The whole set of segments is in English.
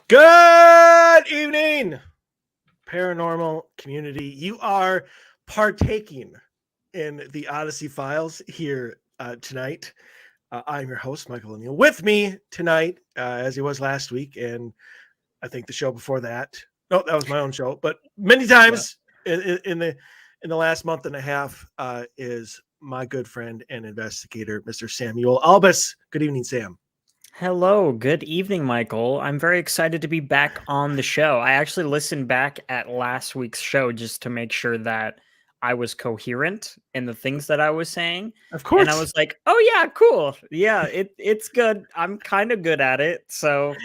Good evening, paranormal community. You are partaking in the Odyssey Files here tonight. I'm your host, Michael O'Neill. With me tonight, as he was last week, and I think the show before that. No, that was my own show, but many times in the last month and a half is my good friend and investigator, Mr. Samuel Albus. Good evening, Sam. Hello, good evening, Michael. I'm very excited to be back on the show. I actually listened back at last week's show just to make sure that I was coherent in the things that I was saying. Of course. And I was like, oh yeah, cool. Yeah, it's good. I'm kind of good at it. So,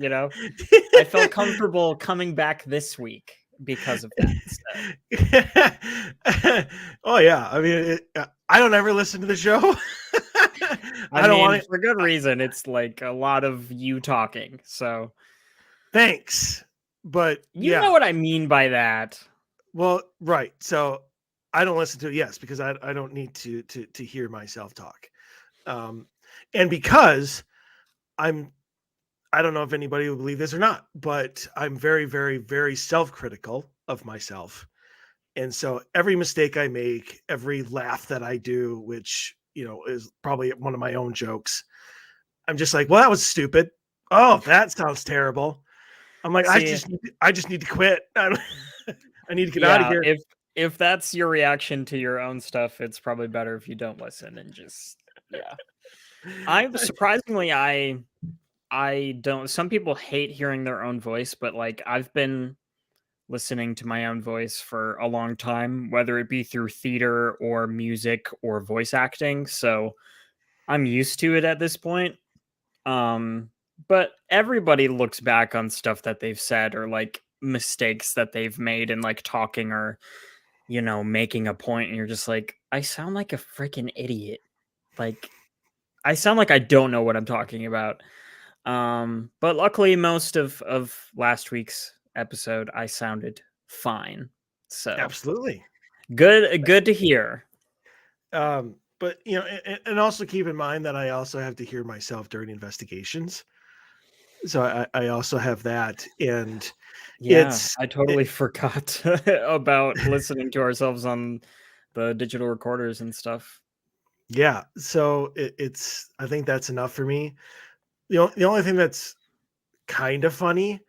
I felt comfortable coming back this week because of that. So. Oh yeah. I mean, I don't ever listen to the show. I don't want it for good reason. It's like a lot of you talking. So thanks. But you know what I mean by that. Well, right. So I don't listen to it, yes, because I don't need to hear myself talk. And because I don't know if anybody will believe this or not, but I'm very, very, very self-critical of myself. And so every mistake I make, every laugh that I do, which, is probably one of my own jokes, I'm just like, well, that was stupid. Oh, that sounds terrible. I'm like, I just need to quit. I need to get out of here. If that's your reaction to your own stuff, it's probably better if you don't listen and just, I'm surprisingly, I don't, some people hate hearing their own voice, but like I've been listening to my own voice for a long time, whether it be through theater or music or voice acting. So I'm used to it at this point. But everybody looks back on stuff that they've said or like mistakes that they've made and like talking or, making a point, and you're just like, I sound like a freaking idiot. Like, I sound like I don't know what I'm talking about. But luckily most of last week's episode I sounded fine. So absolutely good to hear. But and also keep in mind that I also have to hear myself during investigations. So I also have that, and I totally forgot about listening to ourselves on the digital recorders and stuff. Yeah, so it's I think that's enough for me. The only thing that's kind of funny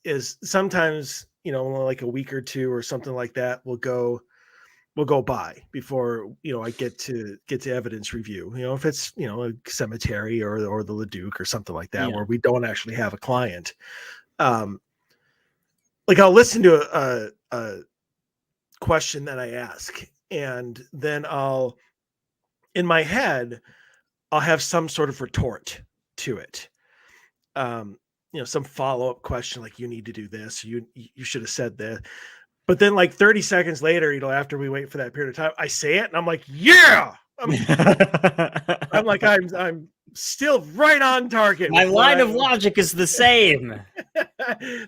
is sometimes, like a week or two or something like that will go by before, I get to evidence review. If it's, a cemetery or the Leduc or something like that, where we don't actually have a client. Like I'll listen to a question that I ask, and then in my head, I'll have some sort of retort to it. Some follow-up question like, you need to do this, you should have said that. But then like 30 seconds later, after we wait for that period of time, I say it and I'm like, yeah. I'm like, I'm still right on target. My line of logic is the same.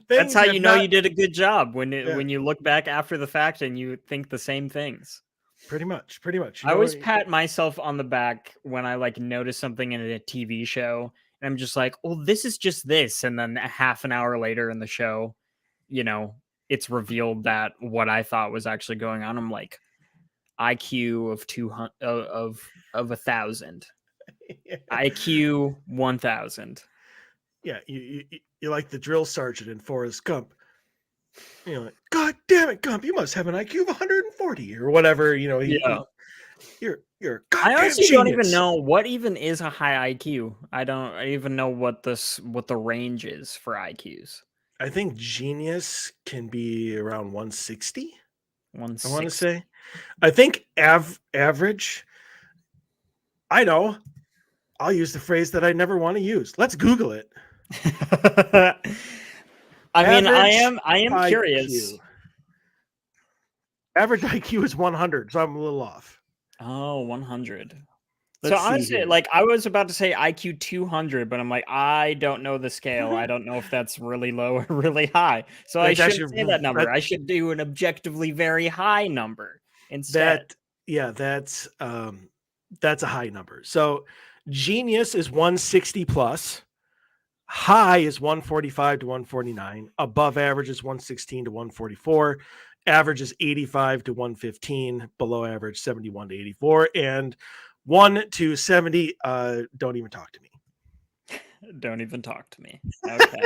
That's how you know you did a good job when you look back after the fact and you think the same things. Pretty much. I always pat myself on the back when I like notice something in a TV show, and I'm just like, "Oh, this is just this," and then a half an hour later in the show, it's revealed that what I thought was actually going on. I'm like, IQ of 200 of 1,000, IQ 1,000. Yeah, you're like the drill sergeant in Forrest Gump. Like, God damn it, Gump! You must have an IQ of 140 or whatever. You're I honestly don't even know what even is a high IQ. I don't even know what the range is for IQs. I think genius can be around 160. 160. I want to say. I think average. I know. I'll use the phrase that I never want to use. Let's Google it. I am curious. Average IQ is 100, so I'm a little off. Oh, 100. So honestly, like I was about to say IQ 200, but I'm like, I don't know the scale. I don't know if that's really low or really high. So I shouldn't say that number. I should do an objectively very high number instead. That's a high number. So genius is 160 plus. High is 145 to 149. Above average is 116 to 144. Average is 85 to 115. Below average 71 to 84. And 1 to 70. Don't even talk to me. Don't even talk to me. Okay.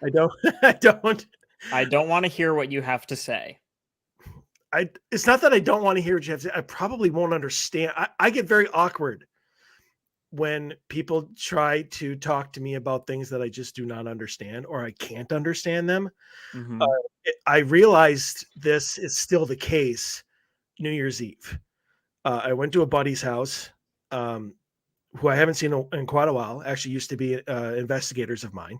I don't. I don't. I don't want to hear what you have to say. It's not that I don't want to hear what you have to say. I probably won't understand. I get very awkward when people try to talk to me about things that I just do not understand or I can't understand them. Mhm. I realized this is still the case New Year's Eve. I went to a buddy's house, who I haven't seen in quite a while. Actually, used to be investigators of mine,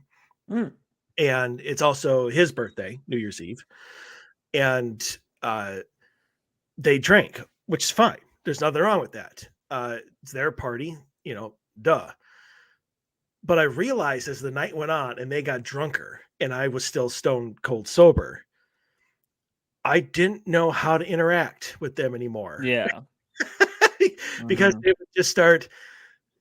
Mm. and it's also his birthday, New Year's Eve, and they drank, which is fine. There's nothing wrong with that. It's their party, duh. But I realized as the night went on and they got drunker and I was still stone cold sober, I didn't know how to interact with them anymore. Yeah. Because Mhm. they would just start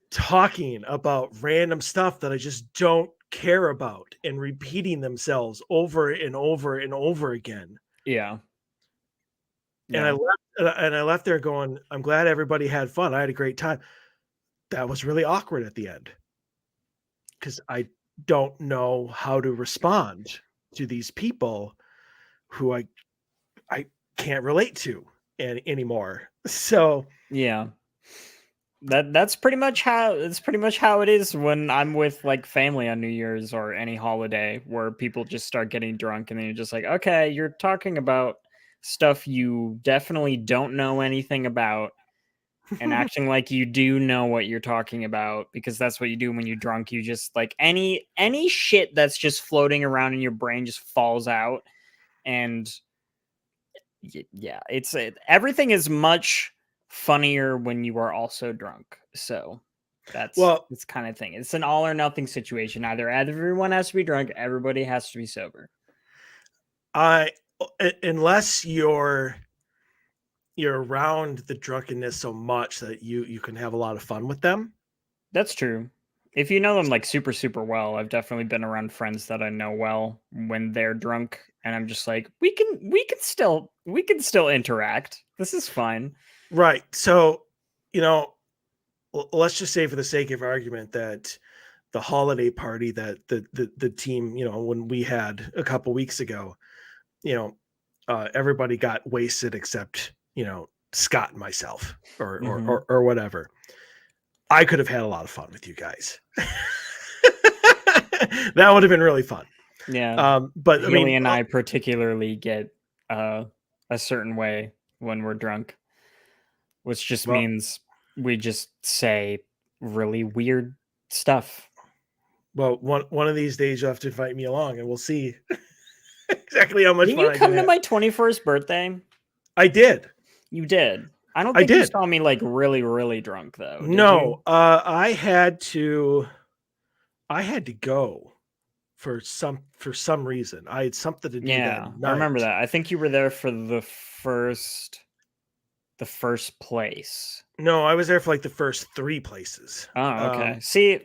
talking about random stuff that I just don't care about and repeating themselves over and over and over again. Yeah. And I Yeah. left and I left there going, I'm glad everybody had fun. I had a great time. That was really awkward at the end because I don't know how to respond to these people who I can't relate to anymore. So Yeah. That's pretty much how it is when I'm with like family on New Year's or any holiday where people just start getting drunk and then you're just like, okay, you're talking about stuff you definitely don't know anything about and acting like you do know what you're talking about because that's what you do when you're drunk. You just like any shit that's just floating around in your brain just falls out and yeah, everything is much funnier when you are also drunk. So that's well, this kind of thing. It's an all or nothing situation. Either everyone has to be drunk, everybody has to be sober. I unless you're around the drunkenness so much that you can have a lot of fun with them. That's true. If you know them like super super well, I've definitely been around friends that I know well when they're drunk and I'm just like, we can still interact. This is fine. Right. So, you know, let's just say for the sake of argument that the holiday party that the team, when we had a couple weeks ago, you know, everybody got wasted except, Scott and myself Mhm. or whatever. I could have had a lot of fun with you guys. That would have been really fun. Yeah. But I Haley mean, and I particularly get uh, a certain way when we're drunk, which just well, means we just say really weird stuff. one of these days you'll have to invite me along, and we'll see exactly how much Didn't fun you I can come to have. my 21st birthday? I did. You did. I don't I think you did. saw me like really, really drunk though. Did you? No, I had to go for some reason. I had something to do that Yeah, I remember night. that. I think you were there for the first place. No, I was there for like the first three places. Oh, okay. See,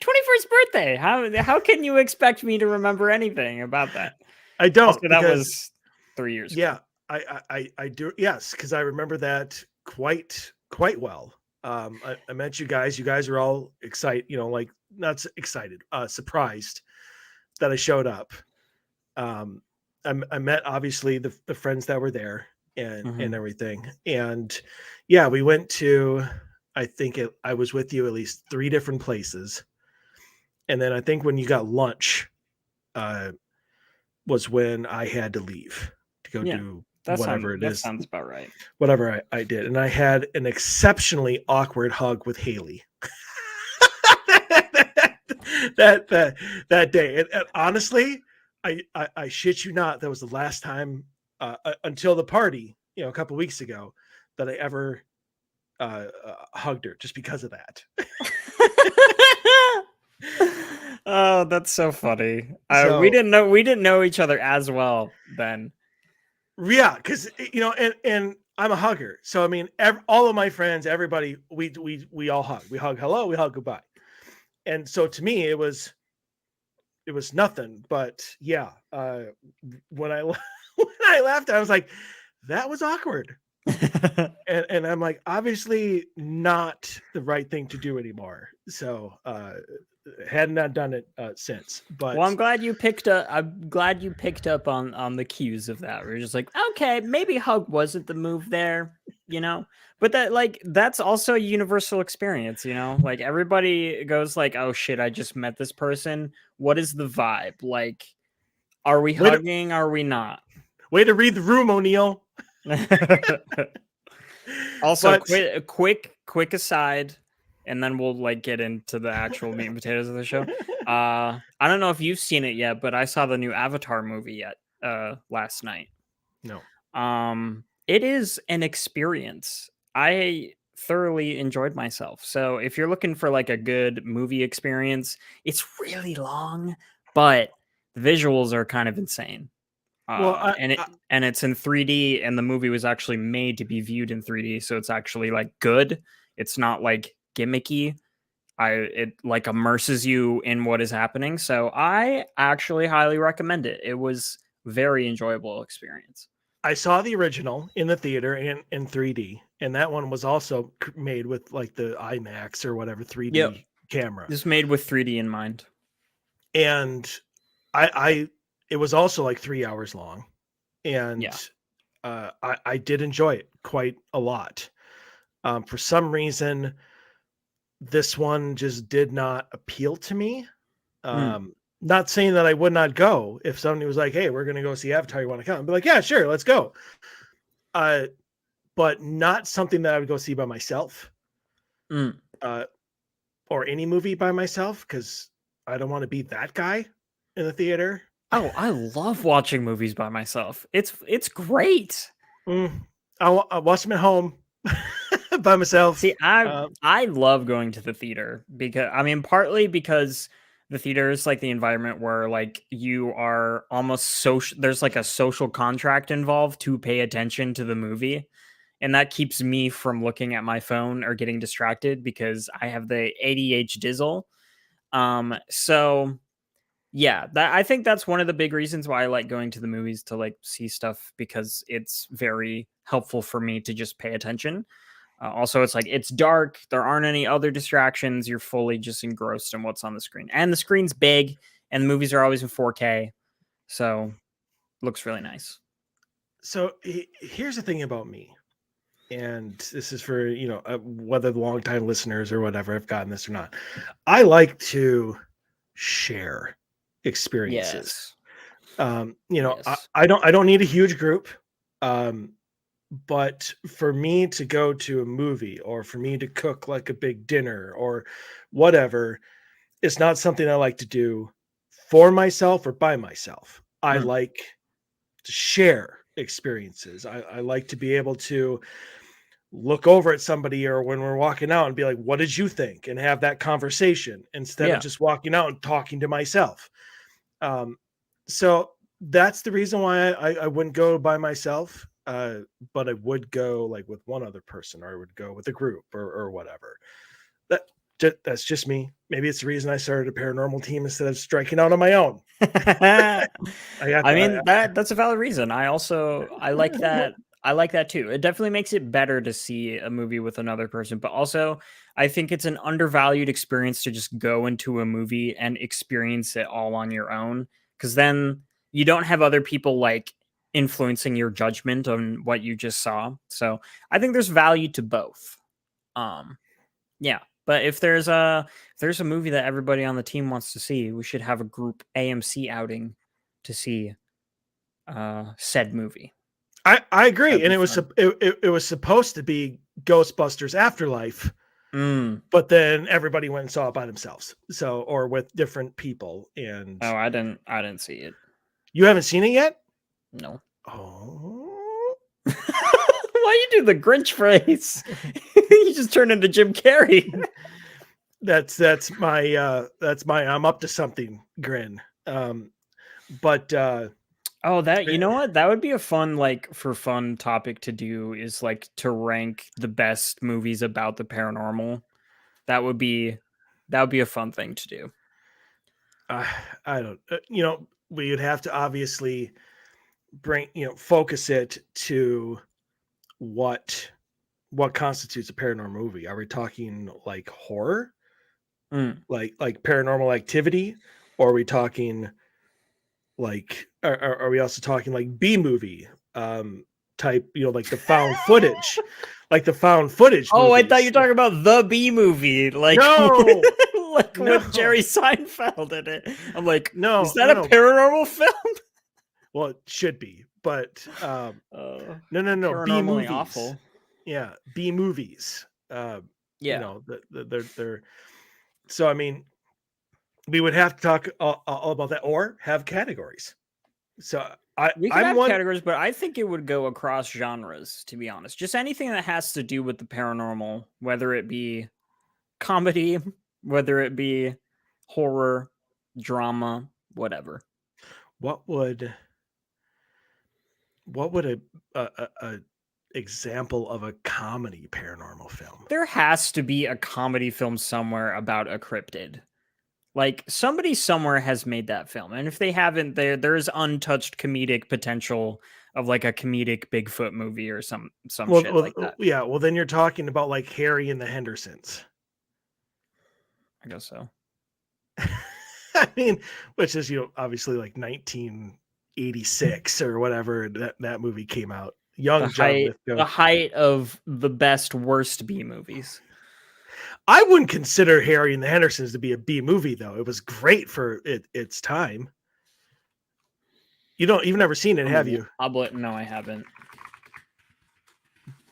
21st birthday. How can you expect me to remember anything about that? I Also, don't that because was 3 years ago. yeah, I do. Yes, because I remember that quite well. I met you guys. You guys are all excited. Like not excited, surprised that I showed up. Um, I met obviously the friends that were there and Mhm. everything, and yeah, we went to. I was with you at least three different places, and then I think when you got lunch, uh, was when I had to leave to go Yeah. do That whatever sounds it that is, sounds about right. whatever I did. And I had an exceptionally awkward hug with Haley that day. And honestly, I shit you not, that was the last time until the party, a couple weeks ago, that I ever hugged her just because of that. Oh, that's so funny. We So didn't know each other as well then. yeah, because and I'm a hugger. So I mean, all of my friends, everybody, we all hug. We hug hello, we hug goodbye. And so to me, it was it was nothing. But yeah, when I when I left, I was like, that was awkward. And I'm like, obviously not the right thing to do anymore. So had not done it since. Well, I'm But glad you picked up. I'm glad you picked up on the cues of that. We're just like, okay, maybe hug wasn't the move there, you know. But that's also a universal experience, you know. Like everybody goes like, oh shit, I just met this person. What is the vibe? Like, are we way to, hugging? Are we not? way to read the room, O'Neill. Also, But quick aside, and then we'll like get into the actual meat and potatoes of the show. I don't know if you've seen it yet, but I saw the new Avatar movie last night. no. It is an experience. I thoroughly enjoyed myself. So if you're looking for like a good movie experience, it's really long, but the visuals are kind of insane. Well, And it's in 3D, and the movie was actually made to be viewed in 3D, so it's actually like good. It's not like gimmicky. It like immerses you in what is happening. So I actually highly recommend it. It was very enjoyable experience. I saw the original in the theater and in 3D, and that one was also made with like the IMAX or whatever 3D Yep. camera. This made with 3D in mind. And I it was also like 3 hours long, and Yeah. I did enjoy it quite a lot. For some reason, this one just did not appeal to me. Mm. Not saying that I would not go if somebody was like, "Hey, we're gonna go see Avatar. You want to come?" I'd be like, "Yeah, sure, let's go." Uh, but not something that I would go see by myself. Mm. Uh, or any movie by myself because I don't want to be that guy in the theater. Oh, I love watching movies by myself. It's great. I'll watch them at home by myself. See, I love going to the theater because I mean partly because the theater is like the environment where like you are almost social, there's like a social contract involved to pay attention to the movie, and that keeps me from looking at my phone or getting distracted because I have the ADH dizzle. So yeah, I think that's one of the big reasons why I like going to the movies to like see stuff, because it's very helpful for me to just pay attention. Also, it's like it's dark. There aren't any other distractions. You're fully just engrossed in what's on the screen, and the screen's big, and the movies are always in 4K, so looks really nice. So here's the thing about me, and this is for whether the longtime listeners or whatever have gotten this or not. I like to share experiences. Yes. Yes. I don't need a huge group. But for me to go to a movie or for me to cook like a big dinner or whatever, it's not something I like to do for myself or by myself. I Mm. like to share experiences. I like to be able to look over at somebody or when we're walking out and be like, what did you think? And have that conversation instead of Yeah. just walking out and talking to myself. Um, so that's the reason why I wouldn't go by myself. But I would go like with one other person, or I would go with a group or whatever. That's just me. Maybe it's the reason I started a paranormal team instead of striking out on my own. I I mean that's a valid reason. I like that. I like that too. It definitely makes it better to see a movie with another person, but also I think it's an undervalued experience to just go into a movie and experience it all on your own, because then you don't have other people like influencing your judgment on what you just saw. So I think there's value to both. Um, yeah, but if there's a movie that everybody on the team wants to see, we should have a group AMC outing to see said movie. I agree, That'd and be it was fun. it was supposed to be Ghostbusters Afterlife, Mm. but then everybody went and saw it by themselves, so or with different people. And Oh, I didn't see it. you haven't seen it yet? No. Oh, Why you do the Grinch phrase? You just turned into Jim Carrey. that's my I'm up to something grin. But Oh, you know what? That would be a fun, like, for fun topic to do, is like to rank the best movies about the paranormal. That would be a fun thing to do. uh, I don't, we would have to obviously focus it to what constitutes a paranormal movie. Are we talking like horror, Mm. like Paranormal Activity, or are we talking like are we also talking like B movie type, like the found footage, like the found footage Oh, I thought you movies? were talking about the B movie, like No, like with no, Jerry Seinfeld in it. I'm like, is no, that no, a no. paranormal film? Well, it should be, but no, B Paranormally movies. awful. Yeah, B movies. Yeah. They're so I mean, we would have to talk all about that or have categories. So We could I'm have one. categories, but I think it would go across genres, to be honest. Just anything that has to do with the paranormal, whether it be comedy, whether it be horror, drama, whatever. What would a example of a comedy paranormal film? There has to be a comedy film somewhere about a cryptid. Like somebody somewhere has made that film, and if they haven't, there's untouched comedic potential of like a comedic Bigfoot movie or some shit like that. Yeah. Well, then you're talking about like Harry and the Hendersons. I guess so. I mean, which is obviously like 1986 or whatever that movie came out. Young John Lithgow. The height of the best worst B movies. I wouldn't consider Harry and the Hendersons to be a B movie, though. It was great for its time. You've never seen it, have you? No, I haven't.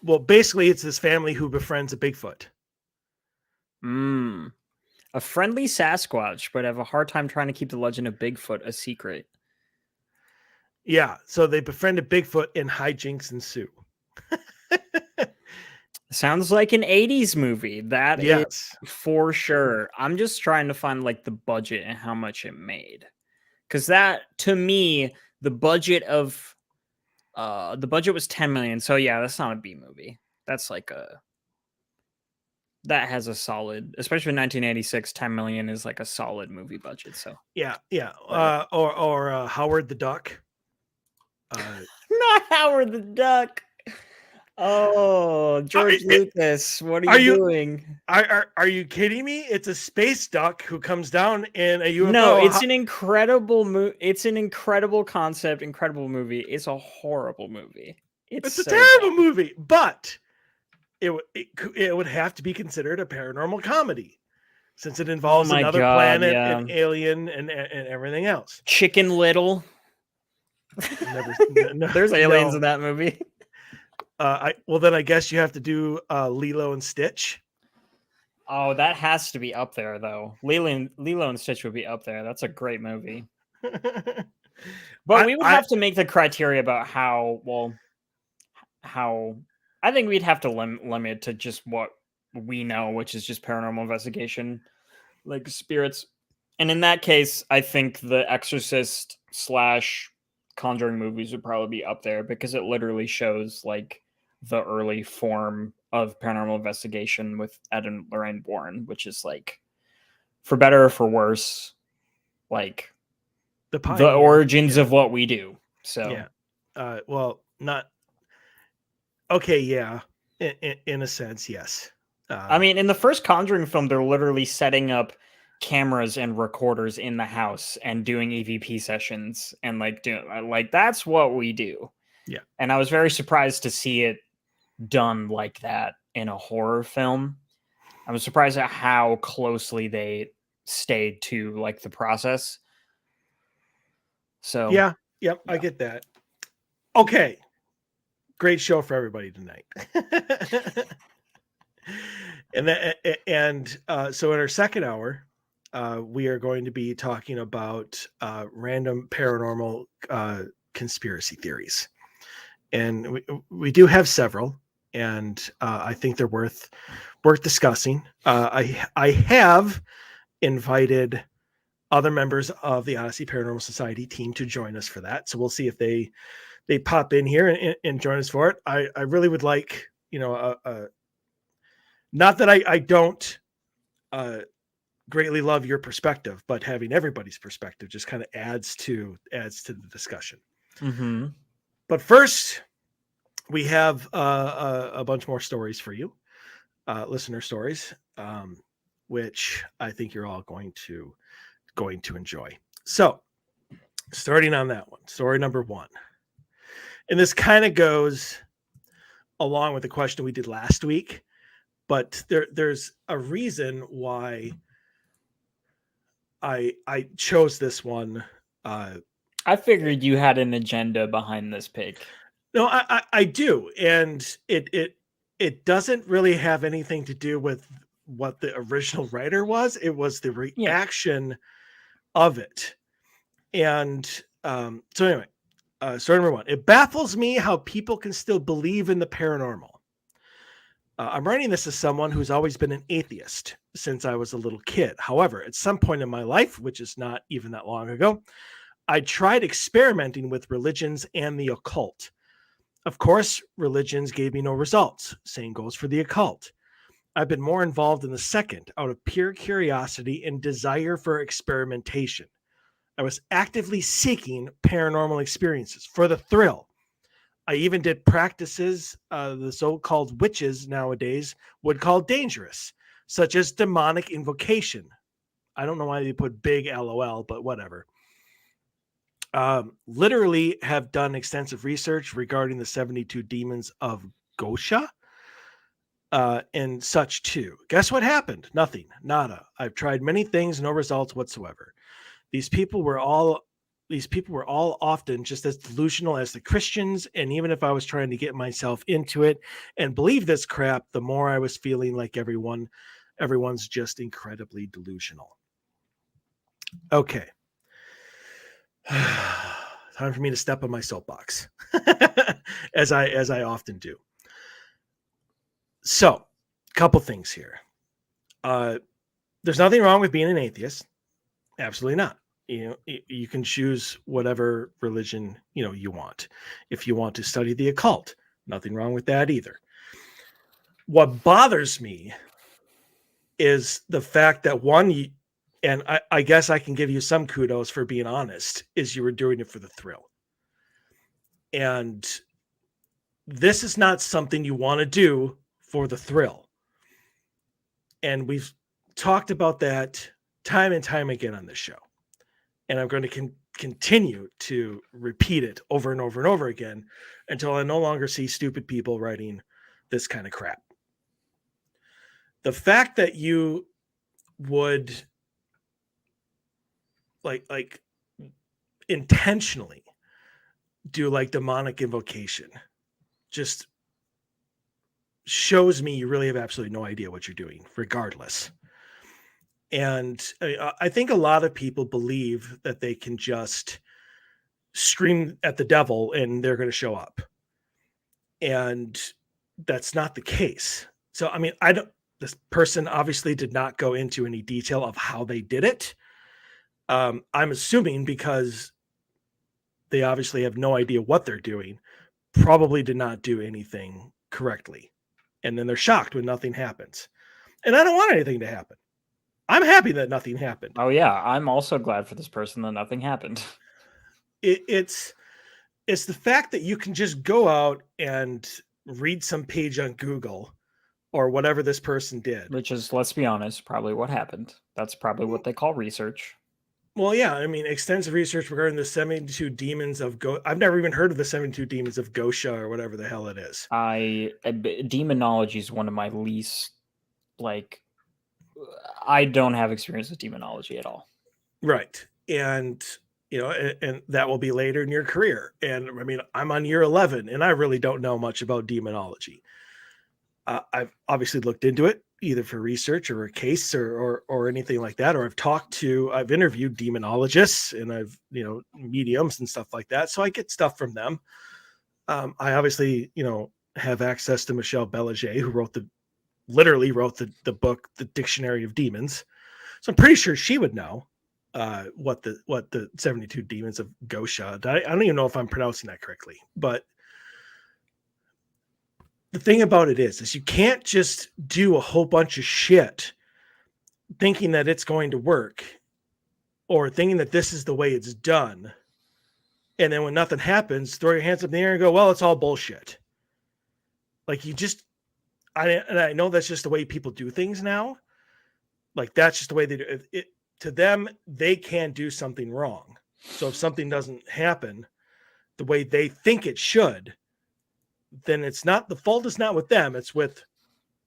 Well, basically, it's this family who befriends a Bigfoot. A friendly Sasquatch, but have a hard time trying to keep the legend of Bigfoot a secret. Yeah, so they befriend a Bigfoot and hijinks ensue. Sounds like an 80s movie. That Yes. is for sure. I'm just trying to find like the budget and how much it made. Because that, to me, the budget was 10 million. So yeah, that's not a B movie. That's like that has a solid, especially in 1986, 10 million is like a solid movie budget. So yeah. Or Howard the Duck. Not Howard the Duck. Oh, George Lucas, what are you doing? Are you kidding me? It's a space duck who comes down in a UFO. No, it's an incredible it's an incredible concept, incredible movie. It's a horrible movie. It's a terrible movie, but it would have to be considered a paranormal comedy since it involves another planet and alien and everything else. Chicken Little. There's aliens in that movie. Then I guess you have to do Lilo and Stitch. Oh, that has to be up there though. Lilo and Stitch would be up there. That's a great movie. But we would have to make the criteria about how I think we'd have to limit to just what we know, which is just paranormal investigation, like spirits. And in that case, I think the Exorcist / Conjuring movies would probably be up there because it literally shows like the early form of paranormal investigation with Ed and Lorraine Warren, which is like, for better or for worse, like the origins of what we do. So yeah, well, not okay. Yeah, in a sense, yes. I mean, in the first Conjuring film, they're literally setting up cameras and recorders in the house and doing EVP sessions and like that's what we do. Yeah, and I was very surprised to see it done like that in a horror film. I was surprised at how closely they stayed to like the process. So yeah. I get that. Okay, great show for everybody tonight. So in our second hour, we are going to be talking about random paranormal conspiracy theories, and we do have several. And I think they're worth discussing. I have invited other members of the Odyssey Paranormal Society team to join us for that. So we'll see if they pop in here and join us for it. I really would like, not that I don't greatly love your perspective, but having everybody's perspective just kind of adds to the discussion. Mm-hmm. But first, we have a bunch more stories for you, listener stories, which I think you're all going to enjoy. So, starting on that one, story number 1, and this kind of goes along with the question we did last week, but there's a reason why I chose this one. I figured you had an agenda behind this pick. No, I do, and it doesn't really have anything to do with what the original writer was. It was the reaction of it, and so anyway, story number 1. It baffles me how people can still believe in the paranormal. I'm writing this as someone who's always been an atheist since I was a little kid. However, at some point in my life, which is not even that long ago, I tried experimenting with religions and the occult. Of course, religions gave me no results. Same goes for the occult. I've been more involved in the second out of pure curiosity and desire for experimentation. I was actively seeking paranormal experiences for the thrill. I even did practices the so-called witches nowadays would call dangerous, such as demonic invocation. I don't know why they put big LOL, but whatever. Literally have done extensive research regarding the 72 demons of Gosha and such too. Guess what happened? Nothing. Nada. I've tried many things, no results whatsoever. These people were all often just as delusional as the Christians, and even if I was trying to get myself into it and believe this crap, the more I was feeling like everyone's just incredibly delusional. Okay. Time for me to step on my soapbox, as I often do. So, a couple things here. There's nothing wrong with being an atheist. Absolutely not. You can choose whatever religion you want. If you want to study the occult, nothing wrong with that either. What bothers me is the fact that one, and I guess I can give you some kudos for being honest, is you were doing it for the thrill. And this is not something you want to do for the thrill. And we've talked about that time and time again on this show. And I'm going to continue to repeat it over and over and over again until I no longer see stupid people writing this kind of crap. The fact that you would like intentionally do like demonic invocation just shows me you really have absolutely no idea what you're doing, regardless. And I think a lot of people believe that they can just scream at the devil and they're going to show up. And that's not the case. So, I mean, this person obviously did not go into any detail of how they did it. I'm assuming because they obviously have no idea what they're doing, probably did not do anything correctly. And then they're shocked when nothing happens. And I don't want anything to happen. I'm happy that nothing happened. Oh yeah, I'm also glad for this person that nothing happened. It's the fact that you can just go out and read some page on Google or whatever this person did. Which is, let's be honest, probably what happened. That's probably what they call research. Well, yeah, I mean, extensive research regarding the 72 demons of I've never even heard of the 72 demons of Gosha or whatever the hell it is. Demonology is one of my least, I don't have experience with demonology at all. Right. And, and that will be later in your career. And I mean, I'm on year 11 and I really don't know much about demonology. I've obviously looked into it either for research or a case or anything like that. Or I've interviewed demonologists and I've, mediums and stuff like that. So I get stuff from them. I obviously, have access to Michelle Belanger, who literally wrote the book, The Dictionary of Demons. So I'm pretty sure she would know what the 72 demons of Gosha. I don't even know if I'm pronouncing that correctly, but the thing about it is you can't just do a whole bunch of shit thinking that it's going to work or thinking that this is the way it's done. And then when nothing happens, throw your hands up in the air and go, well, it's all bullshit. Like you just, I know that's just the way people do things now. Like that's just the way they do it. To them, they can do something wrong. So if something doesn't happen the way they think it should, then it's not, the fault is not with them. It's with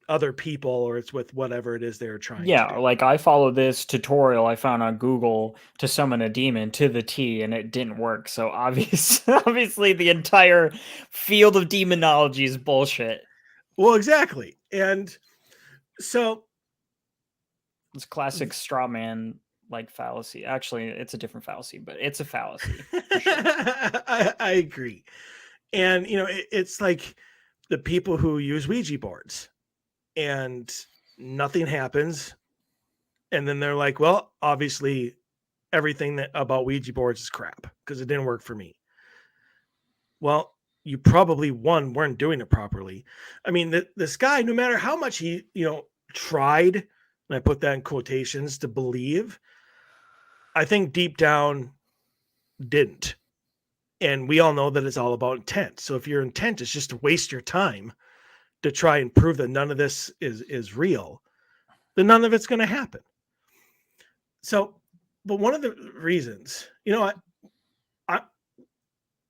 other people, or it's with whatever it is they're trying to do. Like I followed this tutorial I found on Google to summon a demon to the T, and it didn't work. So obviously the entire field of demonology is bullshit. Well, exactly. And so it's classic straw man like fallacy. Actually, it's a different fallacy, but it's a fallacy. Sure. I agree. And it's like the people who use Ouija boards and nothing happens. And then they're like, well, obviously everything about Ouija boards is crap because it didn't work for me. Well, you probably weren't doing it properly. I mean, this guy, no matter how much he, tried, and I put that in quotations, to believe, I think deep down didn't. And we all know that it's all about intent. So if your intent is just to waste your time to try and prove that none of this is real, then none of it's going to happen. So, but one of the reasons, I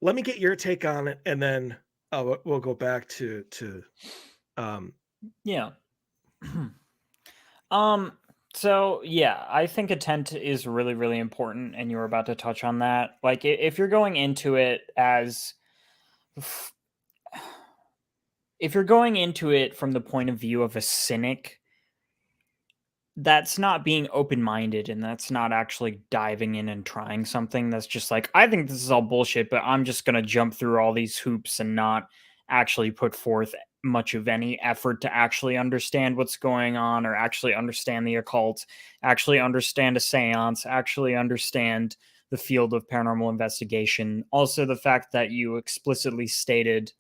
let me get your take on it, and then we'll go back to yeah. So yeah, I think intent is really, really important, and you were about to touch on that. Like if you're going into it from the point of view of a cynic, that's not being open-minded, and that's not actually diving in and trying something. That's just like, I think this is all bullshit, but I'm just going to jump through all these hoops and not actually put forth much of any effort to actually understand what's going on, or actually understand the occult, actually understand a seance, actually understand the field of paranormal investigation. Also, the fact that you explicitly stated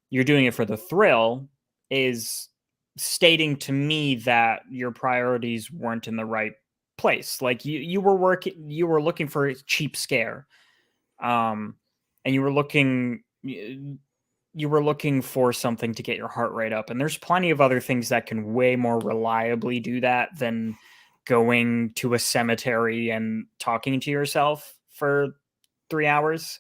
you're doing it for the thrill is stating to me that your priorities weren't in the right place. Like you were looking for a cheap scare, and you were looking for something to get your heart rate up. And there's plenty of other things that can way more reliably do that than going to a cemetery and talking to yourself for 3 hours.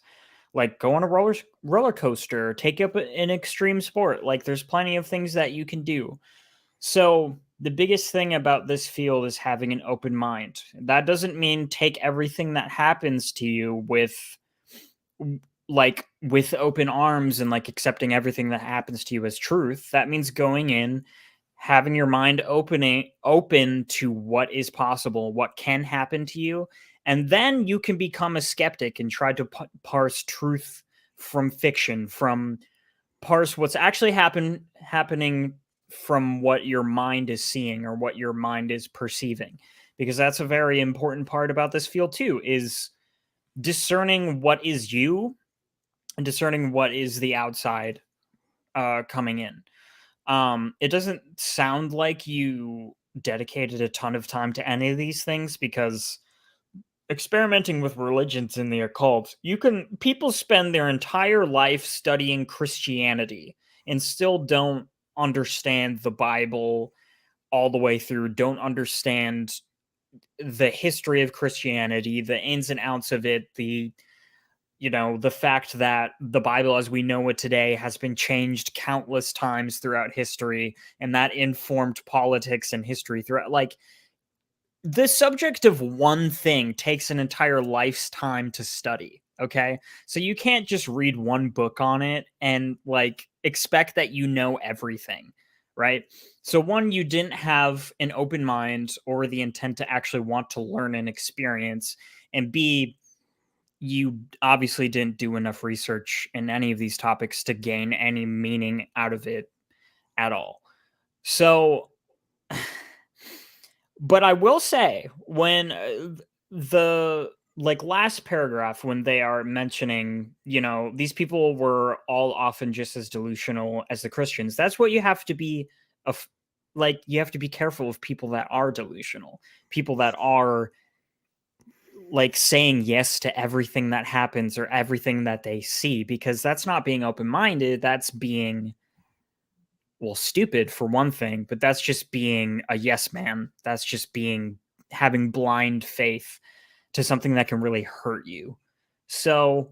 Like go on a roller coaster, take up an extreme sport. Like there's plenty of things that you can do. So the biggest thing about this field is having an open mind. That doesn't mean take everything that happens to you with open arms and like accepting everything that happens to you as truth. That means going in, having your mind open to what is possible, what can happen to you, and then you can become a skeptic and try to parse truth from fiction, from parse what's actually happening from what your mind is seeing or what your mind is perceiving. Because that's a very important part about this field too, is discerning what is you and discerning what is the outside coming in. It doesn't sound like you dedicated a ton of time to any of these things, because experimenting with religions in the occult, people spend their entire life studying Christianity and still don't understand the Bible all the way through, don't understand the history of Christianity, the ins and outs of it, the fact that the Bible as we know it today has been changed countless times throughout history, and that informed politics and history throughout. Like, the subject of one thing takes an entire life's time to study. Okay. So you can't just read one book on it and like expect that you know everything. Right. So one, you didn't have an open mind or the intent to actually want to learn and experience. And B, you obviously didn't do enough research in any of these topics to gain any meaning out of it at all. So, but I will say, when the last paragraph, when they are mentioning, these people were all often just as delusional as the Christians, that's what you have to be like, you have to be careful of people that are delusional, people that are like saying yes to everything that happens or everything that they see, because that's not being open-minded. That's being, well, stupid for one thing, but that's just being a yes man. That's just being, having blind faith to something that can really hurt you. So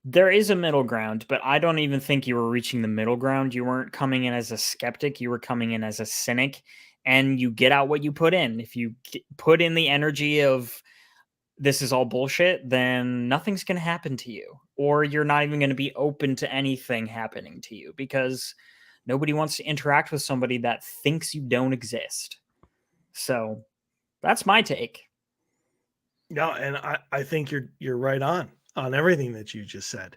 there is a middle ground, but I don't even think you were reaching the middle ground. You weren't coming in as a skeptic, you were coming in as a cynic, and you get out what you put in. If you put in the energy of this is all bullshit, then nothing's going to happen to you, or you're not even going to be open to anything happening to you, because nobody wants to interact with somebody that thinks you don't exist. So that's my take. No, and I think you're right on everything that you just said.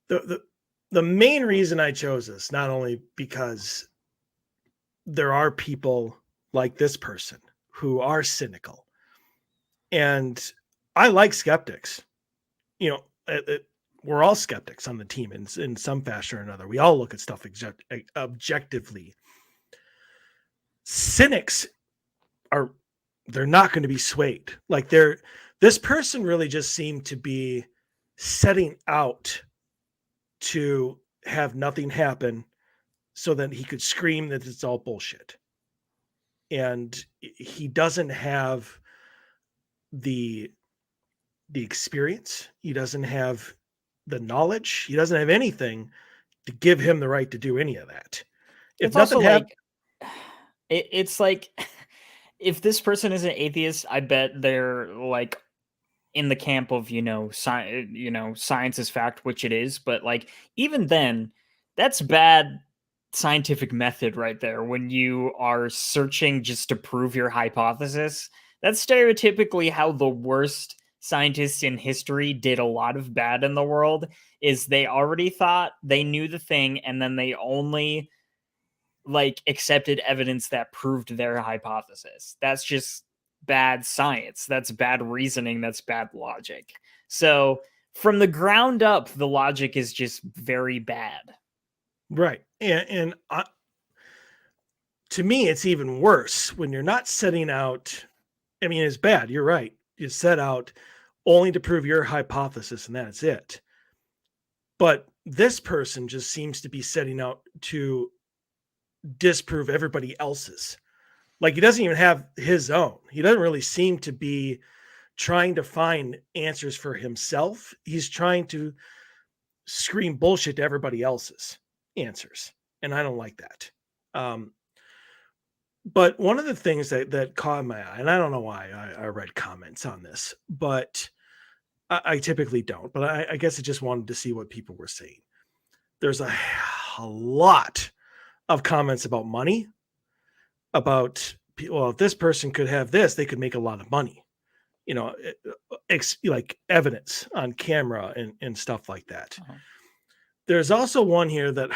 The main reason I chose this, not only because there are people like this person who are cynical, and I like skeptics. You know, we're all skeptics on the team in some fashion or another. We all look at stuff objectively. Cynics are, they're not going to be swayed. Like this person really just seemed to be setting out to have nothing happen so that he could scream that it's all bullshit. And he doesn't have the experience. He doesn't have the knowledge. He doesn't have anything to give him the right to do any of that. If It's also nothing happened, like, it's like, if this person is an atheist, I bet they're like in the camp of, science is fact, which it is, but like, even then, that's bad scientific method right there. When you are searching just to prove your hypothesis, that's stereotypically how the worst scientists in history did a lot of bad in the world. Is they already thought they knew the thing, and then they only like accepted evidence that proved their hypothesis. That's just bad science. That's bad reasoning. That's bad logic. So from the ground up, the logic is just very bad. right? And to me, it's even worse when you're not setting out. I mean, it's bad. You're right. You set out only to prove your hypothesis, and that's it. But this person just seems to be setting out to disprove everybody else's. Like he doesn't even have his own. He doesn't really seem to be trying to find answers for himself. He's trying to scream bullshit to everybody else's answers. And I don't like that. But one of the things that caught my eye, and I don't know why I read comments on this, but I typically don't, but I guess I just wanted to see what people were saying. There's a lot of comments about money, about, well, if this person could have this, they could make a lot of money. Like evidence on camera and stuff like that. Uh-huh. There's also one here that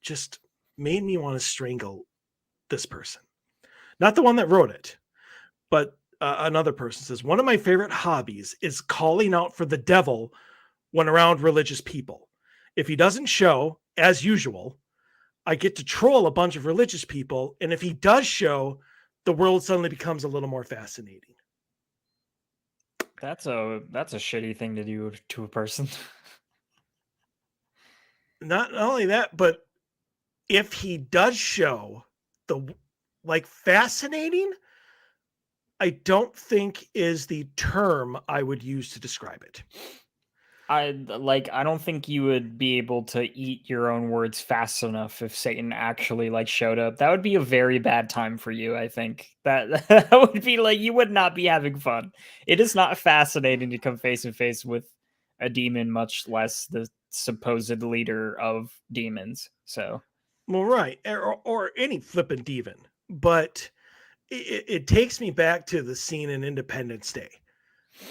just made me want to strangle this person. Not the one that wrote it, but another person says, one of my favorite hobbies is calling out for the devil when around religious people. If he doesn't show, as usual, I get to troll a bunch of religious people. And if he does show, the world suddenly becomes a little more fascinating. That's a shitty thing to do to a person. Not only that, but if he does show, the like fascinating, I don't think is the term I would use to describe it. I don't think you would be able to eat your own words fast enough if Satan actually like showed up. That would be a very bad time for you, I think. That would be like, you would not be having fun. It is not fascinating to come face to face with a demon, much less the supposed leader of demons. So, Well, right, or any flippant demon, but it takes me back to the scene in Independence Day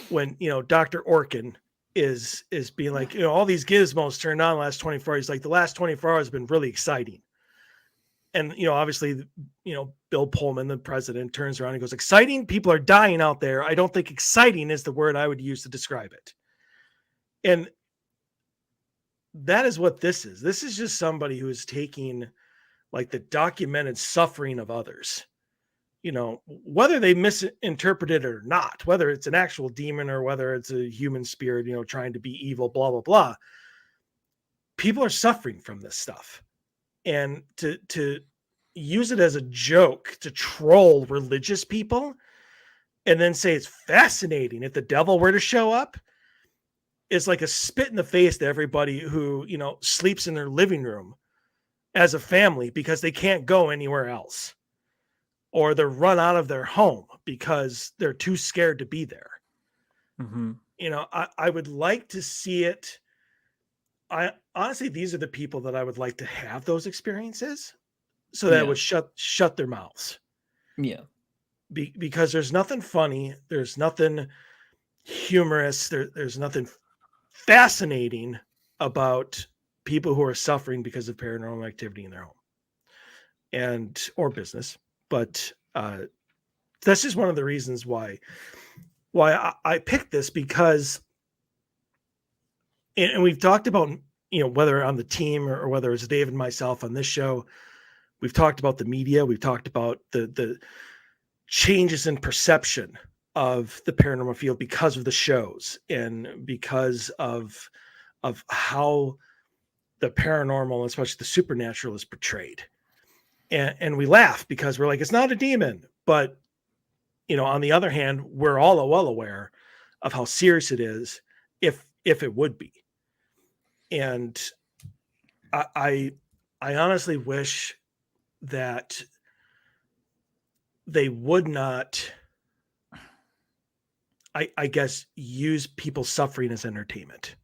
when Dr. Orkin is being like, all these gizmos turned on the last 24 hours. Like the last 24 hours have been really exciting. And, obviously, Bill Pullman, the president, turns around and goes, exciting? People are dying out there. I don't think exciting is the word I would use to describe it. And that is what this is. This is just somebody who is taking like the documented suffering of others, whether they misinterpret it or not, whether it's an actual demon or whether it's a human spirit, trying to be evil, blah, blah, blah. People are suffering from this stuff. And to use it as a joke to troll religious people and then say it's fascinating if the devil were to show up is like a spit in the face to everybody who, sleeps in their living room as a family because they can't go anywhere else, or they're run out of their home because they're too scared to be there. Mm-hmm. I would like to see it. I honestly, these are the people that I would like to have those experiences so that it would shut their mouths. Yeah. Because there's nothing funny. There's nothing humorous. There's nothing fascinating about people who are suffering because of paranormal activity in their home or business. But that's just one of the reasons why I picked this, because, and we've talked about, whether on the team or whether it's Dave and myself on this show, we've talked about the media. We've talked about the changes in perception of the paranormal field because of the shows and because of how the paranormal, especially the supernatural, is portrayed. And we laugh because we're like, it's not a demon. But, on the other hand, we're all well aware of how serious it is if it would be. And I honestly wish that they would not, I guess, use people's suffering as entertainment.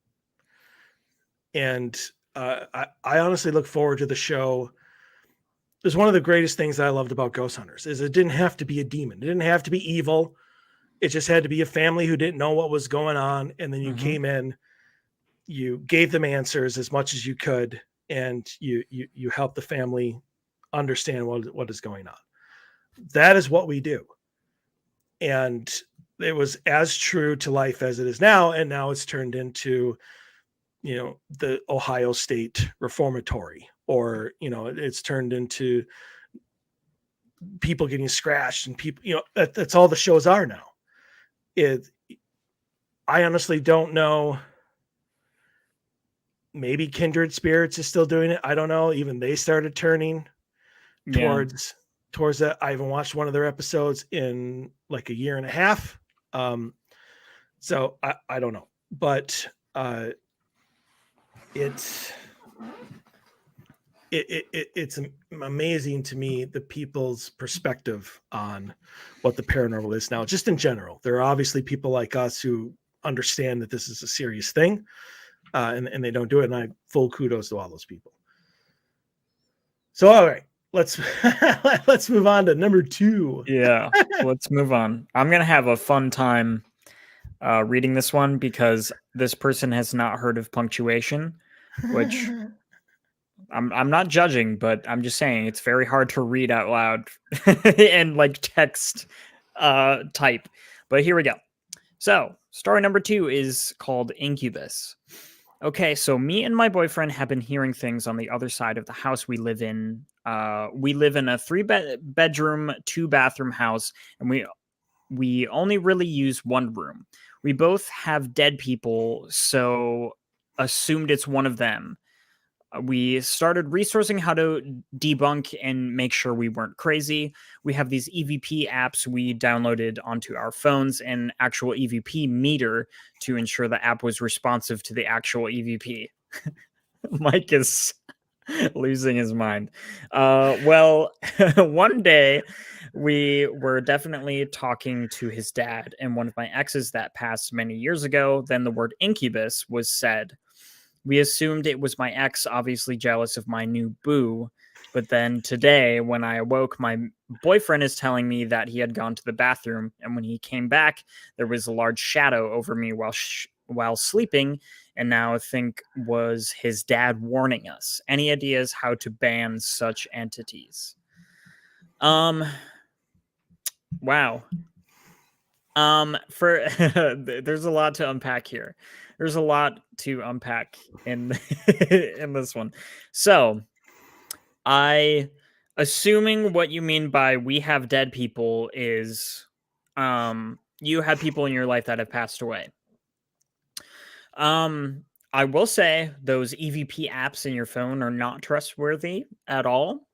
And I honestly look forward to the show. There's one of the greatest things that I loved about Ghost Hunters is it didn't have to be a demon. It didn't have to be evil. It just had to be a family who didn't know what was going on. And then you came in, you gave them answers as much as you could, and you helped the family understand what is going on. That is what we do. And it was as true to life as it is now. And now it's turned into, the Ohio State Reformatory, or, it's turned into people getting scratched and people, that's all the shows are now. I honestly don't know. Maybe Kindred Spirits is still doing it. I don't know. Even they started turning towards that. I haven't watched one of their episodes in like a year and a half. So I don't know, but it's amazing to me, the people's perspective on what the paranormal is now, just in general. There are obviously people like us who understand that this is a serious thing, and they don't do it. And I full kudos to all those people. So, all right, let's move on to number 2. Yeah, let's move on. I'm going to have a fun time reading this one because this person has not heard of punctuation, which I'm not judging, but I'm just saying it's very hard to read out loud and like text type. But here we go. So story number 2 is called Incubus. Okay, so me and my boyfriend have been hearing things on the other side of the house we live in. We live in a 3-bedroom, 2-bathroom house, and we only really use one room. We both have dead people, so assumed it's one of them. We started resourcing how to debunk and make sure we weren't crazy. We have these EVP apps we downloaded onto our phones, and actual EVP meter to ensure the app was responsive to the actual EVP. Mike is losing his mind. Well, one day we were definitely talking to his dad and one of my exes that passed many years ago. Then the word incubus was said. We assumed it was my ex, obviously jealous of my new boo. But then today, when I awoke, my boyfriend is telling me that he had gone to the bathroom, and when he came back, there was a large shadow over me while sleeping, and now I think was his dad warning us. Any ideas how to ban such entities? Wow. There's a lot to unpack here. There's a lot to unpack in in this one. So, Assuming what you mean by we have dead people is you have people in your life that have passed away. I will say those EVP apps in your phone are not trustworthy at all.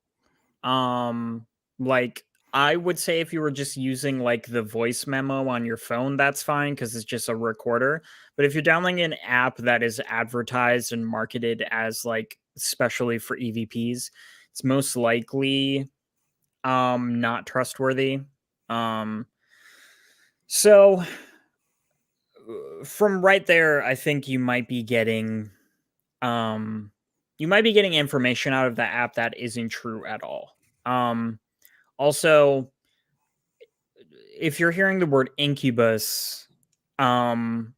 Like I would say if you were just using like the voice memo on your phone, that's fine because it's just a recorder. But if you're downloading an app that is advertised and marketed as like especially for EVPs, it's most likely not trustworthy. Um so from right there, I think um you might be getting information out of the app that isn't true at all. Also, if you're hearing the word incubus, um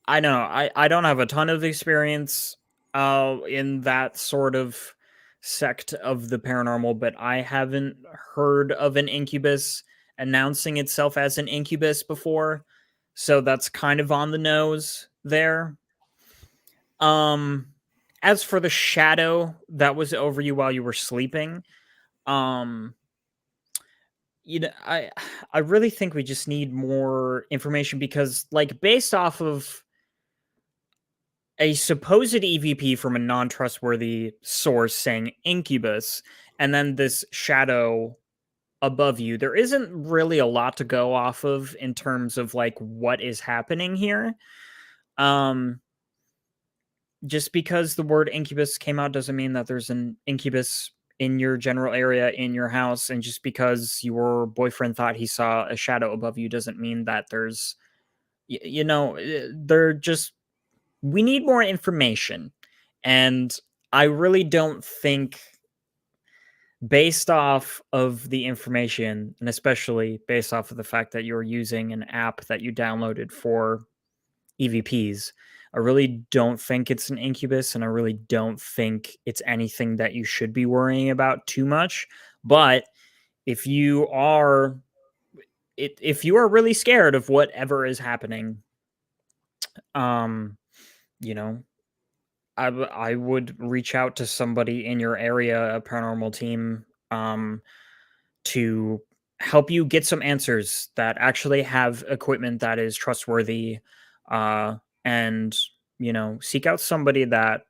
I know I don't have a ton of experience in that sort of sect of the paranormal, but I haven't heard of an incubus announcing itself as an incubus before. So that's kind of on the nose there. Um as for the shadow that was over you while you were sleeping, um you know, I really think we just need more information because like based off of a supposed EVP from a non-trustworthy source saying incubus and then this shadow above you, there isn't really a lot to go off of in terms of like what is happening here. Um just because the word incubus came out doesn't mean that there's an incubus in your general area in your house, and just because your boyfriend thought he saw a shadow above you doesn't mean that there's they're just we need more information. And I really don't think based off of the information, and especially based off of the fact that you're using an app that you downloaded for EVPs, I really don't think it's an incubus, and I really don't think it's anything that you should be worrying about too much. But if you are if you are really scared of whatever is happening, um, you know, I would reach out to somebody in your area, a paranormal team, to help you get some answers that actually have equipment that is trustworthy, and seek out somebody that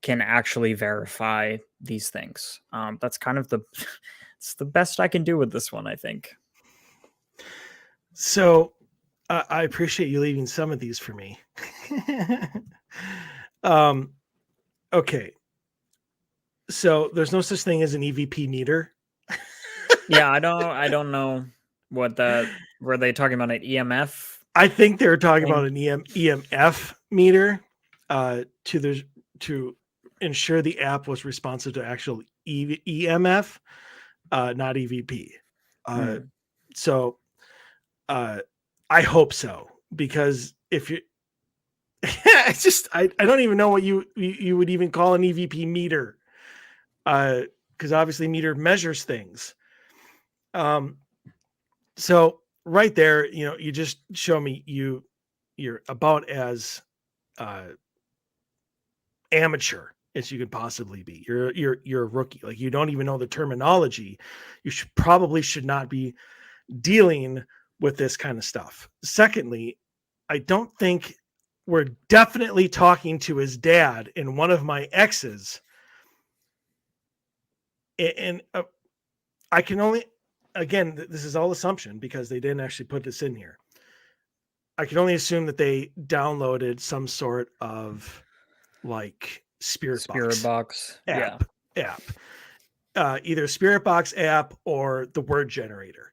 can actually verify these things. That's kind of the it's the best I can do with this one, I think. So I appreciate you leaving some of these for me. Okay. So there's no such thing as an EVP meter. Yeah, I don't know what that were they talking about an EMF I think they were talking thing? about an EMF meter to ensure the app was responsive to actual EMF, not EVP. So I hope so, because if you it's just I don't even know what you would even call an EVP meter, because obviously meter measures things. So right there, you just show me you're about as amateur as you could possibly be. You're a rookie. Like, you don't even know the terminology. You should not be dealing with this kind of stuff. Secondly, I don't think we're definitely talking to his dad and one of my exes. And I can only, again, this is all assumption because they didn't actually put this in here. I can only assume that they downloaded some sort of like Spirit Box. Yeah. app, either Spirit Box app or the word generator.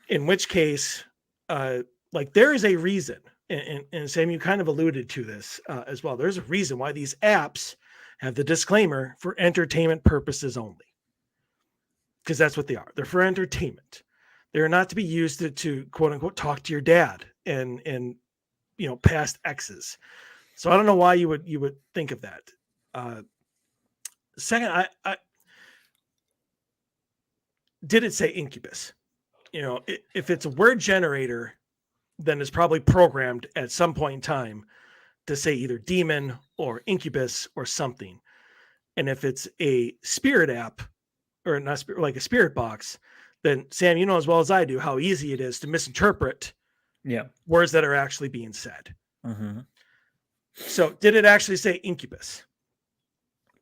In which case, like, there is a reason, and Sam, you kind of alluded to this as well. There's a reason why these apps have the disclaimer for entertainment purposes only, because that's what they are. They're for entertainment. They're not to be used to quote unquote talk to your dad and past exes. So I don't know why you would think of that. Second, I did it say incubus? If it's a word generator, then it's probably programmed at some point in time to say either demon or incubus or something. And if it's a spirit app or not spirit, like a spirit box, then Sam, you know as well as I do how easy it is to misinterpret words that are actually being said. Mm-hmm. So did it actually say incubus?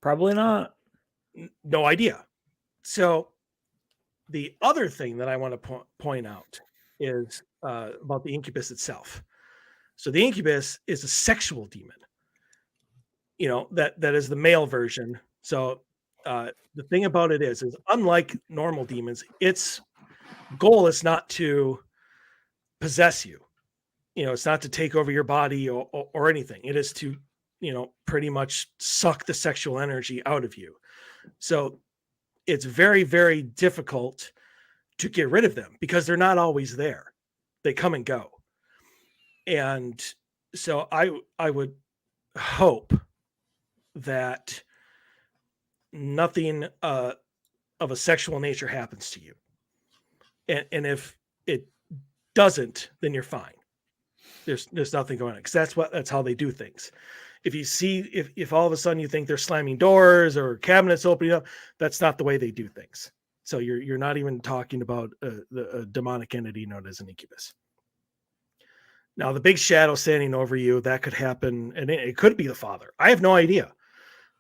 Probably not. No idea. So the other thing that I want to point out is about the incubus itself. So the incubus is a sexual demon. You know, that is the male version. So the thing about it is unlike normal demons, its goal is not to possess you. You know, it's not to take over your body or anything. It is to, you know, pretty much suck the sexual energy out of you. So it's very, very difficult to get rid of them because they're not always there. They come and go. And so I would hope that nothing of a sexual nature happens to you. And if it doesn't, then you're fine. There's nothing going on because that's how they do things. If you see if all of a sudden you think they're slamming doors or cabinets opening up, that's not the way they do things. So you're not even talking about a demonic entity known as an incubus. Now the big shadow standing over you, that could happen, and it could be the father. I have no idea.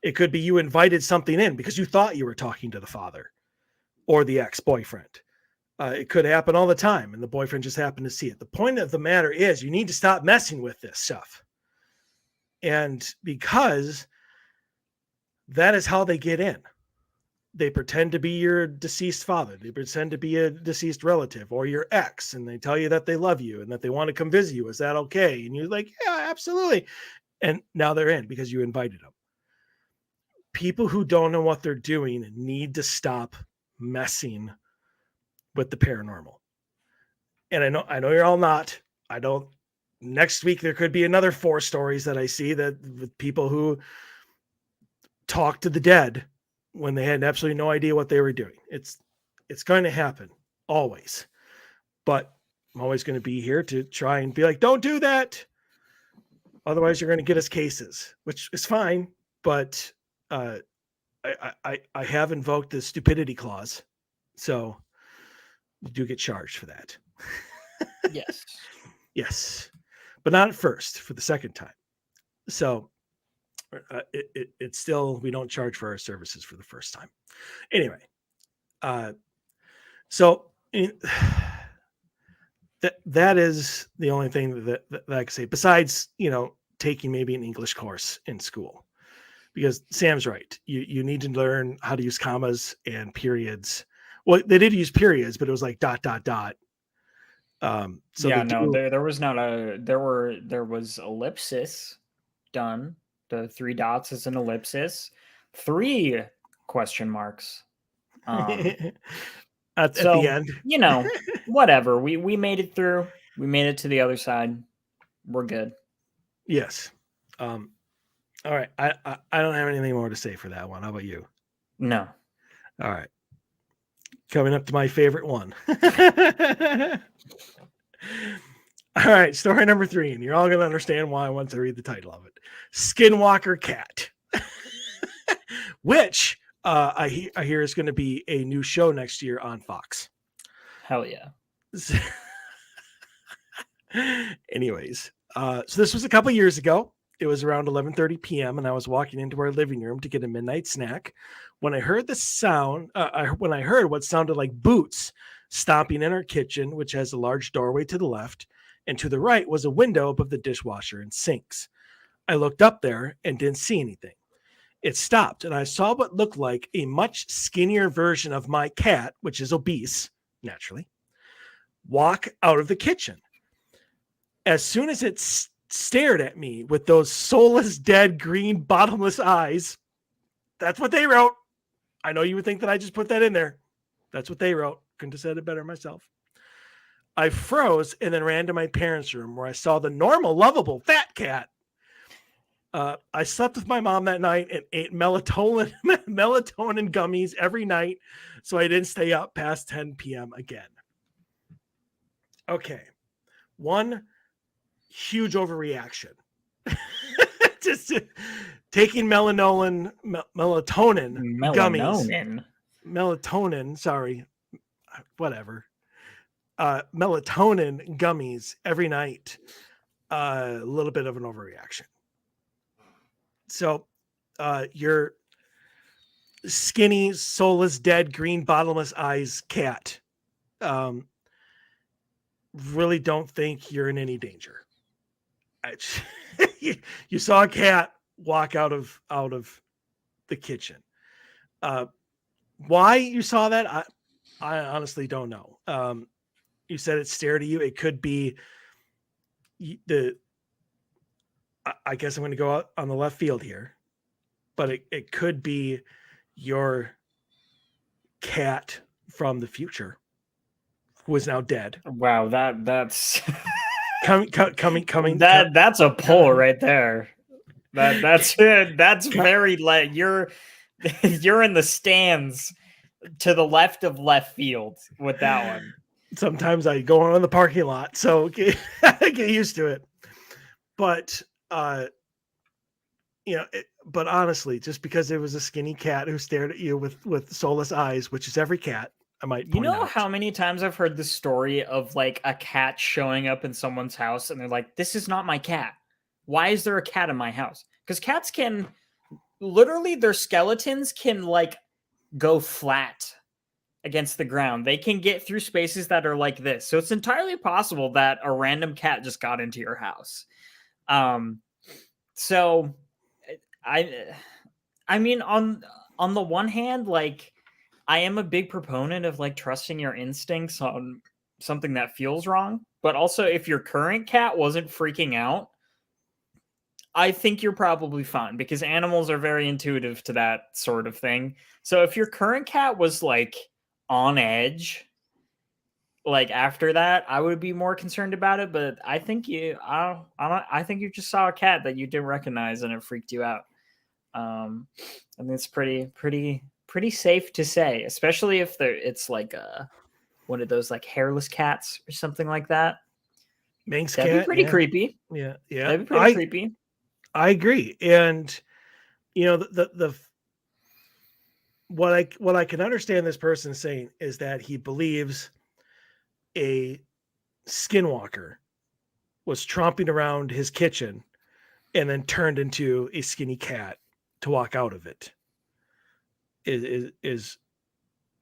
It could be you invited something in because you thought you were talking to the father or the ex-boyfriend. It could happen all the time, and the boyfriend just happened to see it. The point of the matter is you need to stop messing with this stuff. And because that is how they get in. They pretend to be your deceased father. They pretend to be a deceased relative or your ex, and they tell you that they love you and that they want to come visit you. Is that okay? And you're like, yeah, absolutely. And now they're in because you invited them. People who don't know what they're doing need to stop messing with the paranormal. And I know you're all not. I don't. Next week there could be another 4 stories that I see that with people who talk to the dead when they had absolutely no idea what they were doing. It's going to happen always. But I'm always going to be here to try and be like, don't do that. Otherwise you're going to get us cases, which is fine. But I have invoked the stupidity clause. So you do get charged for that. Yes. Yes. But not at first, for the second time. So it's still, we don't charge for our services for the first time. Anyway, so that is the only thing that I can say, besides, you know, taking maybe an English course in school, because Sam's right. You need to learn how to use commas and periods. Well, they did use periods, but it was like ... So yeah, no, there was not there was ellipsis done. The 3 dots is an ellipsis. 3 question marks. At the end, you know, whatever. We made it through. We made it to the other side. We're good. Yes. All right. I don't have anything more to say for that one. How about you? No. All right. Coming up to my favorite one. All right, story number 3, and you're all going to understand why I want to read the title of it. Skinwalker Cat, which I hear is going to be a new show next year on Fox. Hell yeah. Anyways, so this was a couple years ago. It was around 11:30 p.m. and I was walking into our living room to get a midnight snack when I heard the sound. When I heard what sounded like boots stomping in our kitchen, which has a large doorway to the left, and to the right was a window above the dishwasher and sinks. I looked up there and didn't see anything. It stopped, and I saw what looked like a much skinnier version of my cat, which is obese, naturally, walk out of the kitchen. As soon as it stared at me with those soulless, dead, green, bottomless eyes, that's what they wrote. I know you would think that I just put that in there. That's what they wrote. Couldn't have said it better myself. I froze and then ran to my parents' room where I saw the normal, lovable, fat cat. I slept with my mom that night and ate melatonin gummies every night so I didn't stay up past 10 p.m. again. Okay. One huge overreaction Just taking melatonin gummies. Melatonin, sorry, whatever. Melatonin gummies every night. A little bit of an overreaction. So, your skinny, soulless, dead, green, bottomless eyes cat. Really don't think you're in any danger. You saw a cat walk out of the kitchen. Why you saw that, I honestly don't know. You said it stared at you. It could be I guess I'm going to go out on the left field here, but it could be your cat from the future who is now dead. Wow, that's coming. That's a pull right there. That's it. That's very you're in the stands to the left of left field with that one. Sometimes I go on in the parking lot, so I get used to it. But but honestly, just because it was a skinny cat who stared at you with soulless eyes, which is every cat, I might point out. How many times I've heard the story of like a cat showing up in someone's house and they're like, "This is not my cat. Why is there a cat in my house?" Because cats can literally, their skeletons can like go flat against the ground. They can get through spaces that are like this. So it's entirely possible that a random cat just got into your house. So I mean, on the one hand, like, I am a big proponent of like trusting your instincts on something that feels wrong. But also, if your current cat wasn't freaking out, I think you're probably fine, because animals are very intuitive to that sort of thing. So if your current cat was like on edge, like after that, I would be more concerned about it. But I think I think you just saw a cat that you didn't recognize and it freaked you out. And it's pretty safe to say, especially if it's like one of those like hairless cats or something like that. Manx That'd cat, be pretty creepy. Yeah, That'd be pretty creepy. I agree, and the what I can understand this person saying is that he believes a skinwalker was tromping around his kitchen and then turned into a skinny cat to walk out of it. Is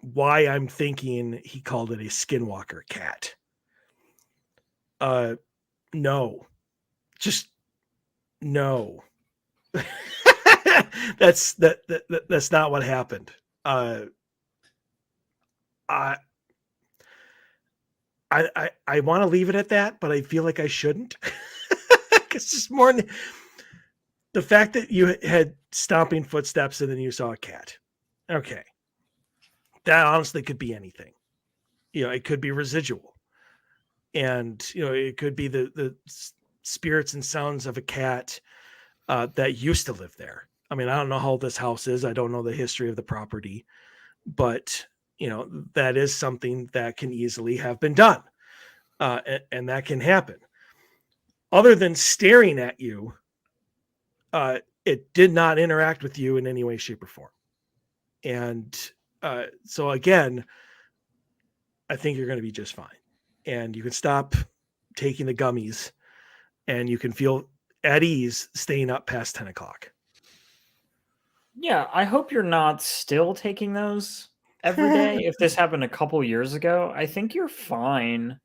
why I'm thinking he called it a skinwalker cat. No, just no. That's not what happened. I want to leave it at that, but I feel like I shouldn't. It's just more the fact that you had stomping footsteps and then you saw a cat. Okay. That honestly could be anything. It could be residual. And, it could be the spirits and sounds of a cat that used to live there. I mean, I don't know how old this house is. I don't know the history of the property, but that is something that can easily have been done. And that can happen. Other than staring at you, it did not interact with you in any way, shape, or form. And so again, I think you're going to be just fine. And you can stop taking the gummies and you can feel at ease staying up past 10 o'clock. Yeah, I hope you're not still taking those every day. If this happened a couple years ago, I think you're fine.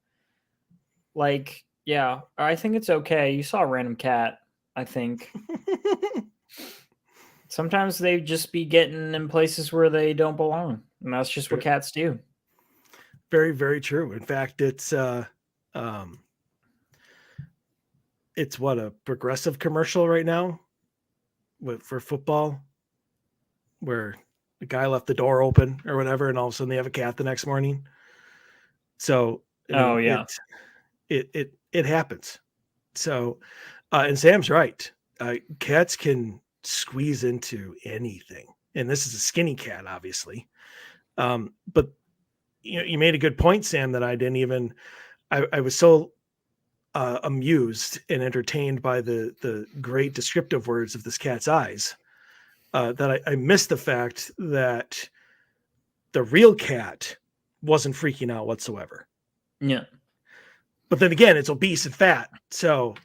Like, yeah, I think it's okay. You saw a random cat, I think. Sometimes they just be getting in places where they don't belong. And that's just what cats do. Very, very true. In fact, it's what, a Progressive commercial right now for football, where the guy left the door open or whatever, and all of a sudden they have a cat the next morning. So, it happens. So, and Sam's right. Cats can squeeze into anything, and this is a skinny cat, obviously. But you made a good point, Sam, that I didn't even. I was so amused and entertained by the great descriptive words of this cat's eyes, that I missed the fact that the real cat wasn't freaking out whatsoever. Yeah. But then again, it's obese and fat, so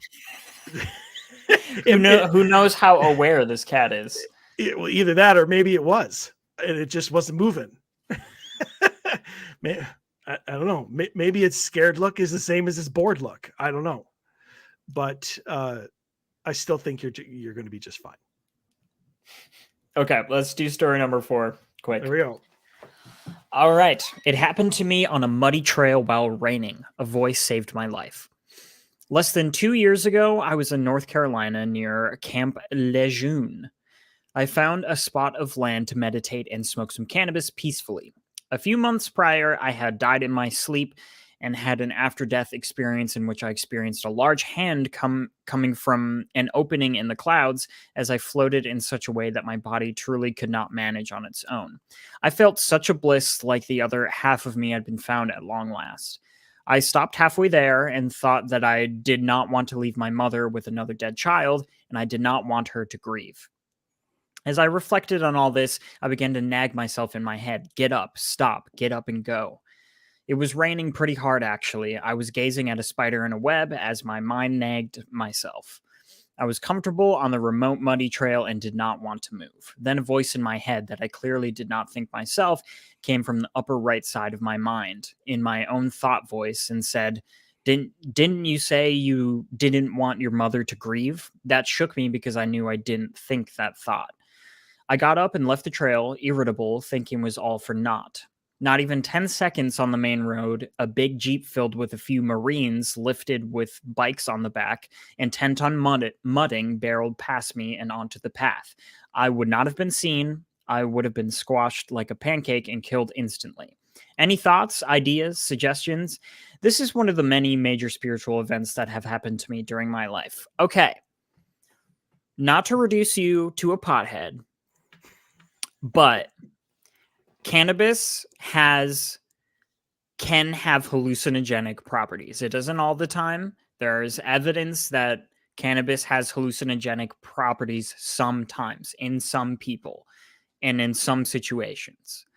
Who knows how aware this cat is? Well, either that or maybe it was, and it just wasn't moving. I don't know. Maybe its scared look is the same as its bored look. I don't know, but I still think you're going to be just fine. Okay, let's do story number 4 quick. There we go. All right. It happened to me on a muddy trail while raining. A voice saved my life. Less than 2 years ago, I was in North Carolina near Camp Lejeune. I found a spot of land to meditate and smoke some cannabis peacefully. A few months prior, I had died in my sleep and had an after-death experience in which I experienced a large hand coming from an opening in the clouds as I floated in such a way that my body truly could not manage on its own. I felt such a bliss, like the other half of me had been found at long last. I stopped halfway there and thought that I did not want to leave my mother with another dead child, and I did not want her to grieve. As I reflected on all this, I began to nag myself in my head. Get up, stop, get up and go. It was raining pretty hard, actually. I was gazing at a spider in a web as my mind nagged myself. I was comfortable on the remote muddy trail and did not want to move. Then a voice in my head that I clearly did not think myself came from the upper right side of my mind, in my own thought voice, and said, Didn't you say you didn't want your mother to grieve? That shook me because I knew I didn't think that thought. I got up and left the trail, irritable, thinking it was all for naught. Not even 10 seconds on the main road, a big Jeep filled with a few Marines lifted with bikes on the back, intent on mudding, barreled past me and onto the path. I would not have been seen. I would have been squashed like a pancake and killed instantly. Any thoughts, ideas, suggestions? This is one of the many major spiritual events that have happened to me during my life. Okay. Not to reduce you to a pothead, but cannabis can have hallucinogenic properties. It doesn't all the time. There's evidence that cannabis has hallucinogenic properties sometimes in some people and in some situations.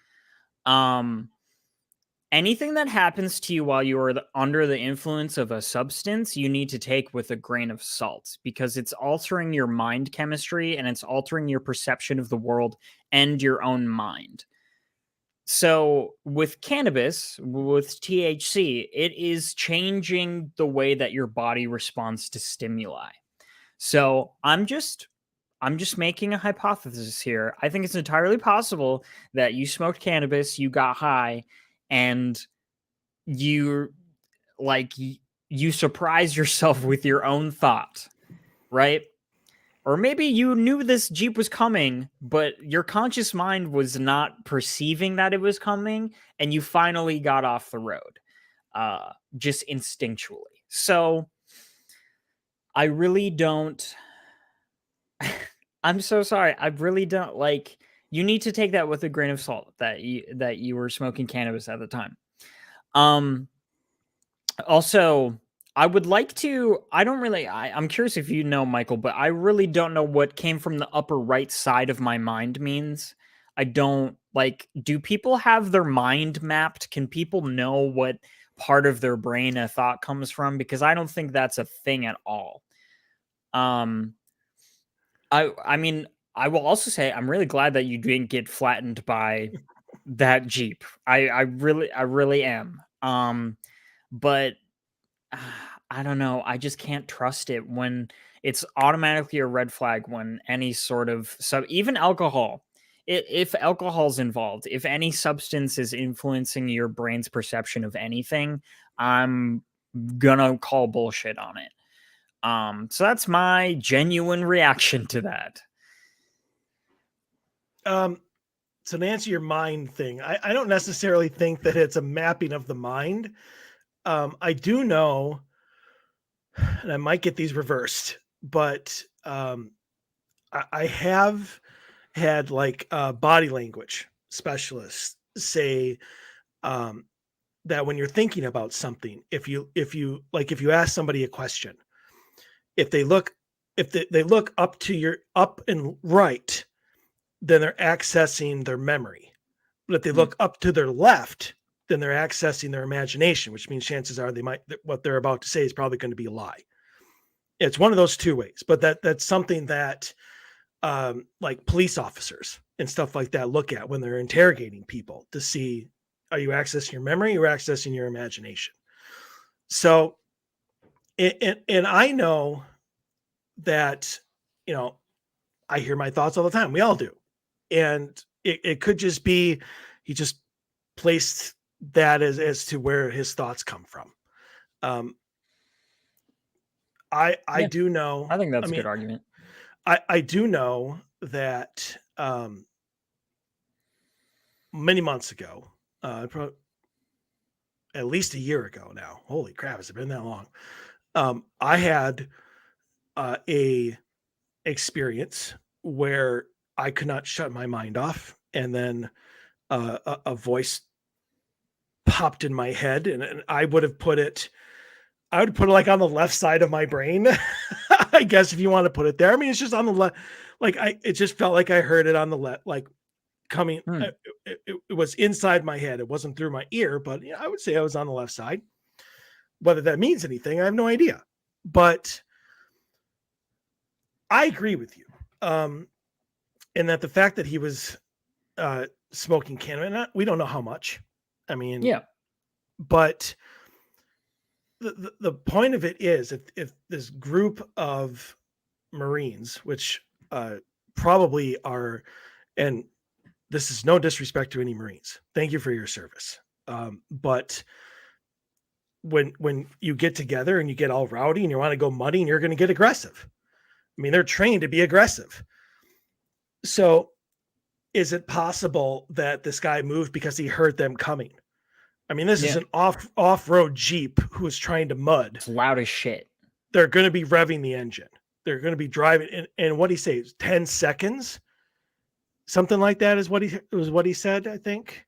Anything that happens to you while you are under the influence of a substance, you need to take with a grain of salt because it's altering your mind chemistry and it's altering your perception of the world and your own mind. So with cannabis, with THC, it is changing the way that your body responds to stimuli. So I'm just making a hypothesis here. I think it's entirely possible that you smoked cannabis, you got high, and you surprise yourself with your own thought, right? Or maybe you knew this Jeep was coming, but your conscious mind was not perceiving that it was coming, and you finally got off the road, just instinctually. So I really don't. I'm so sorry. I really don't like. You need to take that with a grain of salt that you were smoking cannabis at the time. Also, I would like to. I'm curious if you know, Michael, but I really don't know what came from the upper right side of my mind means. I don't do people have their mind mapped? Can people know what part of their brain a thought comes from? Because I don't think that's a thing at all. I mean, I will also say I'm really glad that you didn't get flattened by that Jeep. I really am. But I don't know. I just can't trust it when it's automatically a red flag when any sort of even alcohol. If alcohol's involved, if any substance is influencing your brain's perception of anything, I'm gonna call bullshit on it. So that's my genuine reaction to that. So to answer your mind thing, I don't necessarily think that it's a mapping of the mind. I do know, and I might get these reversed, but I have had body language specialists say, that when you're thinking about something, if you ask somebody a question, if they look they look up to your up and right, then they're accessing their memory. But if they Mm. look up to their left, then they're accessing their imagination, which means chances are what they're about to say is probably going to be a lie. It's one of those two ways, but that's something that like police officers and stuff like that look at when they're interrogating people to see, are you accessing your memory or accessing your imagination? So, and I know that, you know, I hear my thoughts all the time. We all do. And it could just be, he just placed that as to where his thoughts come from. Um, I Yeah, do know, I think I that's a good mean, argument. I do know that many months ago, at least a year ago now. Holy crap, has it been that long? I had a experience where I could not shut my mind off, and then a voice popped in my head, and I would have put it. I would put it like on the left side of my brain, I guess if you want to put it there. I mean, it's just on the left. Like it just felt like I heard it on the left, like coming. Hmm. It was inside my head. It wasn't through my ear, but yeah, I would say I was on the left side. Whether that means anything, I have no idea. But I agree with you, in that the fact that he was smoking cannabis, we don't know how much. I mean, Yeah. but the point of it is, if this group of Marines, which probably are, and this is no disrespect to any Marines, thank you for your service, but when you get together and you get all rowdy and you want to go muddy and you're going to get aggressive. I mean, they're trained to be aggressive. So is it possible that this guy moved because he heard them coming? I mean, this is Yeah. an off-road Jeep who is trying to mud. It's loud as shit. They're going to be revving the engine. They're going to be driving. And what he says, 10 seconds, something like that is what he said, I think.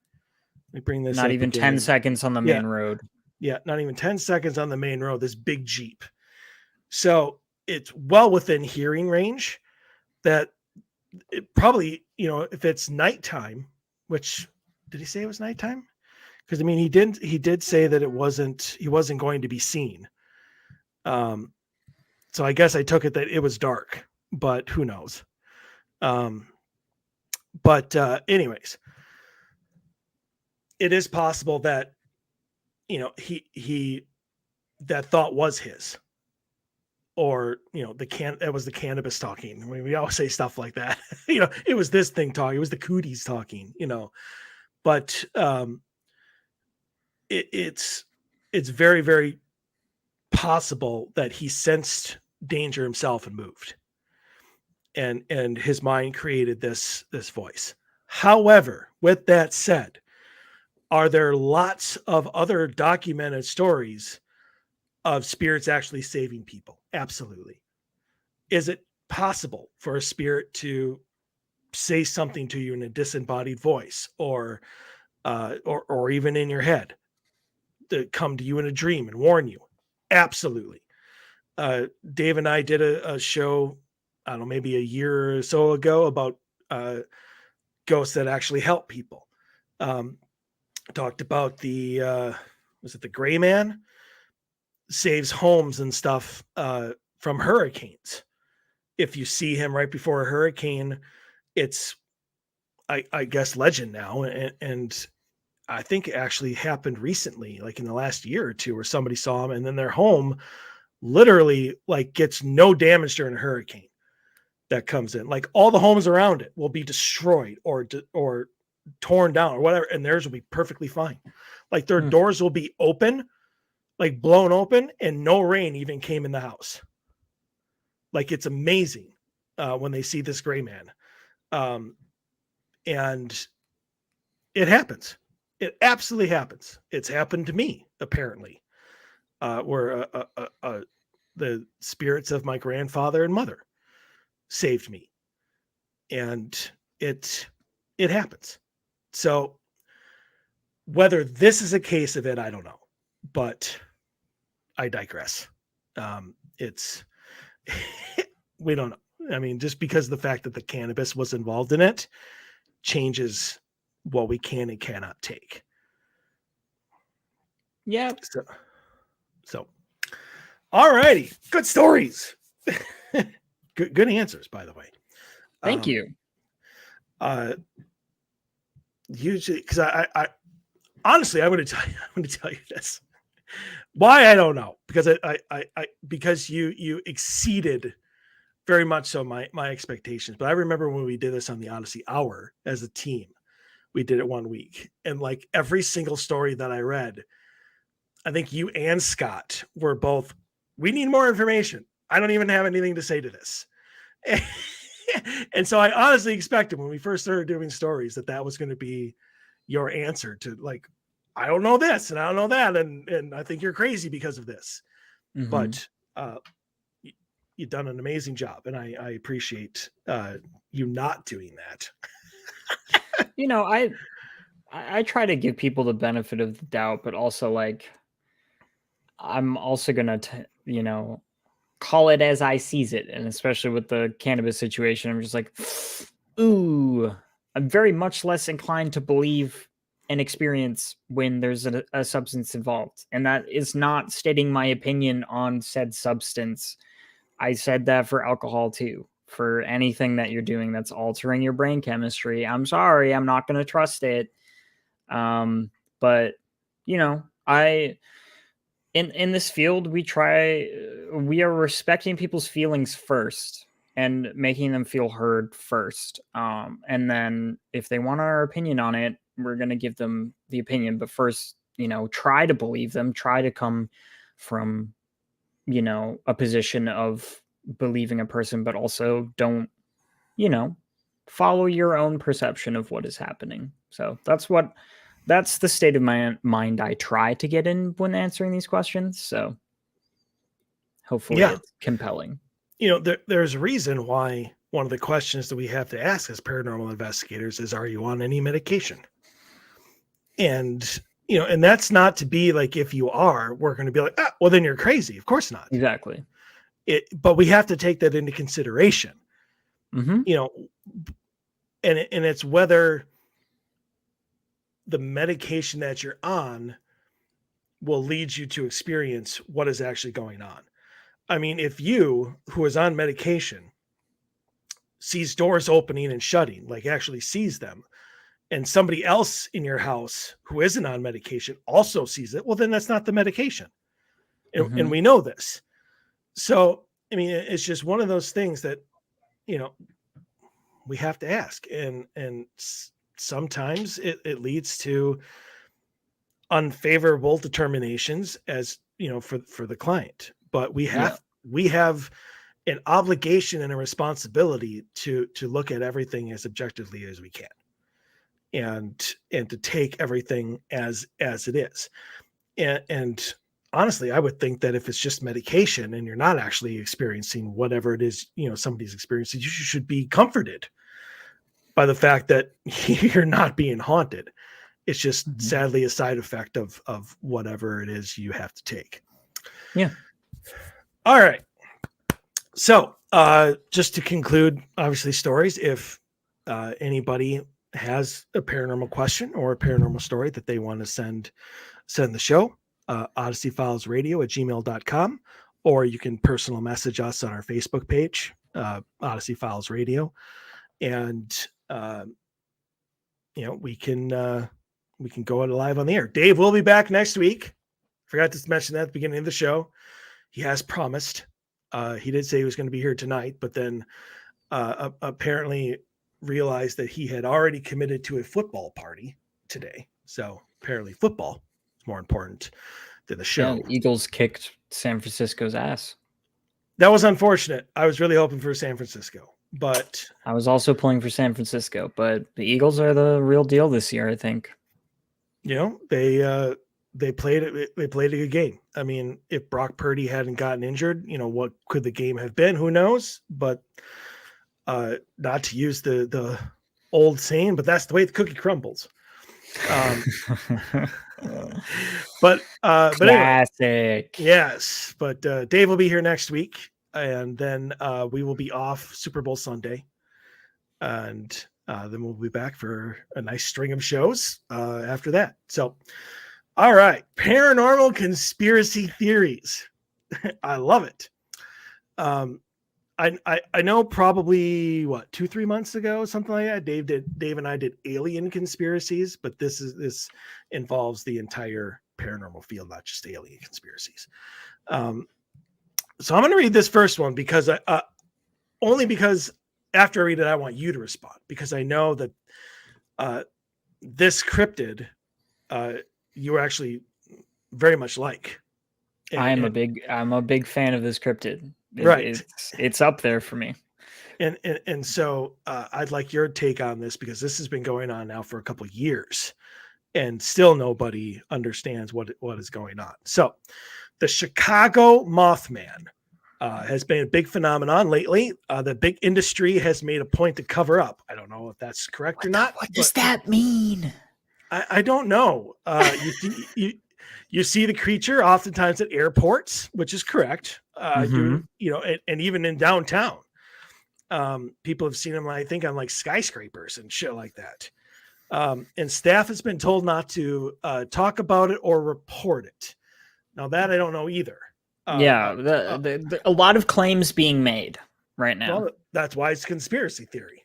Let me bring this Not up even again. 10 seconds on the Yeah. main road. Yeah, not even 10 seconds on the main road, this big Jeep. So it's well within hearing range that it probably, if it's nighttime, which did he say it was nighttime? Because I mean, he did say that he wasn't going to be seen. So I guess I took it that it was dark, but who knows? But anyways, it is possible that, he that thought was his, or it was the cannabis talking. I mean, we always say stuff like that. It was this thing talking, it was the cooties talking, but it's very, very possible that he sensed danger himself and moved, and his mind created this voice. However, with that said, are there lots of other documented stories of spirits actually saving people? Absolutely. Is it possible for a spirit to say something to you in a disembodied voice, or even in your head, to come to you in a dream and warn you? Absolutely. Dave and I did a show, I don't know, maybe a year or so ago, about ghosts that actually help people. Talked about was it the Gray Man? Saves homes and stuff from hurricanes. If you see him right before a hurricane, it's, I guess, legend now. And I think it actually happened recently, like in the last year or two, where somebody saw him and then their home literally like gets no damage during a hurricane that comes in. Like all the homes around it will be destroyed or torn down or whatever, and theirs will be perfectly fine. Like their doors will be open, like blown open, and no rain even came in the house. Like it's amazing when they see this Gray Man. And it happens. It absolutely happens. It's happened to me, apparently, where the spirits of my grandfather and mother saved me. And it happens. So Whether this is a case of it, I don't know, but I digress. It's we don't know. I mean, just because the fact that the cannabis was involved in it changes what we can and cannot take. Yeah. So all righty. Good stories. good answers, by the way. Thank you. Usually, because I honestly, I'm going to tell you this. Why I don't know, because because you exceeded very much so my expectations. But I remember when we did this on the Odyssey Hour as a team, we did it one week, and like every single story that I read, I think you and Scott were both, we need more information. I don't even have anything to say to this. And so I honestly expected when we first started doing stories that was going to be your answer to, like, I don't know this and I don't know that. And I think you're crazy because of this. Mhm. But you've done an amazing job. And I appreciate you not doing that. You know, I try to give people the benefit of the doubt, but also, like, I'm also gonna call it as I sees it. And especially with the cannabis situation, I'm just like, ooh, I'm very much less inclined to believe an experience when there's a substance involved. And that is not stating my opinion on said substance. I said that for alcohol too. For anything that you're doing that's altering your brain chemistry, I'm sorry, I'm not going to trust it. But you know, in this field, we are respecting people's feelings first and making them feel heard first. And then if they want our opinion on it, we're going to give them the opinion. But first, try to believe them, try to come from, a position of believing a person, but also don't, follow your own perception of what is happening. So that's the state of my mind I try to get in when answering these questions. So hopefully it's compelling. There's a reason why one of the questions that we have to ask as paranormal investigators is, are you on any medication? And, and that's not to be like, if you are, we're going to be like, well, then you're crazy. Of course not. Exactly. But we have to take that into consideration, Mm-hmm. And it's whether the medication that you're on will lead you to experience what is actually going on. I mean, if you, who is on medication, sees doors opening and shutting, like actually sees them, and somebody else in your house who isn't on medication also sees it, well, then that's not the medication. And we know this. So, I mean, it's just one of those things that, we have to ask. And sometimes it leads to unfavorable determinations as, for the client. But we have an obligation and a responsibility to look at everything as objectively as we can, and to take everything as it is. And honestly, I would think that if it's just medication and you're not actually experiencing whatever it is, somebody's experiencing, you should be comforted by the fact that you're not being haunted. It's just sadly a side effect of whatever it is you have to take. Yeah. All right. So just to conclude, obviously, stories, if anybody has a paranormal question or a paranormal story that they want to send the show, OdysseyFilesRadio@gmail.com, or you can personal message us on our Facebook page, Odyssey Files Radio. And, we can go live on the air. Dave will be back next week. Forgot to mention that at the beginning of the show. He has promised. He did say he was going to be here tonight, but then apparently realized that he had already committed to a football party today. So apparently football is more important than the show. Yeah, Eagles kicked San Francisco's ass. That was unfortunate. I was really hoping for San Francisco, but I was also pulling for San Francisco, but the Eagles are the real deal this year, I think. They played it. They played a good game. I mean, if Brock Purdy hadn't gotten injured, what could the game have been? Who knows? But not to use the old saying, but that's the way the cookie crumbles. Um, but anyway, Classic. yes. But Dave will be here next week, and then we will be off Super Bowl Sunday, and then we'll be back for a nice string of shows after that. So, all right, paranormal conspiracy theories. I love it. Um, I know probably what 2-3 months ago, something like that. Dave and I did alien conspiracies, but this involves the entire paranormal field, not just alien conspiracies. Um, so I'm going to read this first one because only because after I read it, I want you to respond because I know that this cryptid you were actually very much like. I'm a big fan of this cryptid. Right. It's up there for me. And so I'd like your take on this because this has been going on now for a couple of years and still nobody understands what is going on. So the Chicago Mothman has been a big phenomenon lately. The big industry has made a point to cover up. I don't know if that's correct or not. What does that mean? I don't know. You see the creature oftentimes at airports, which is correct. And even in downtown, people have seen them. I think on like skyscrapers and shit like that. And staff has been told not to talk about it or report it. Now that I don't know either. A lot of claims being made right now. Well, that's why it's conspiracy theory.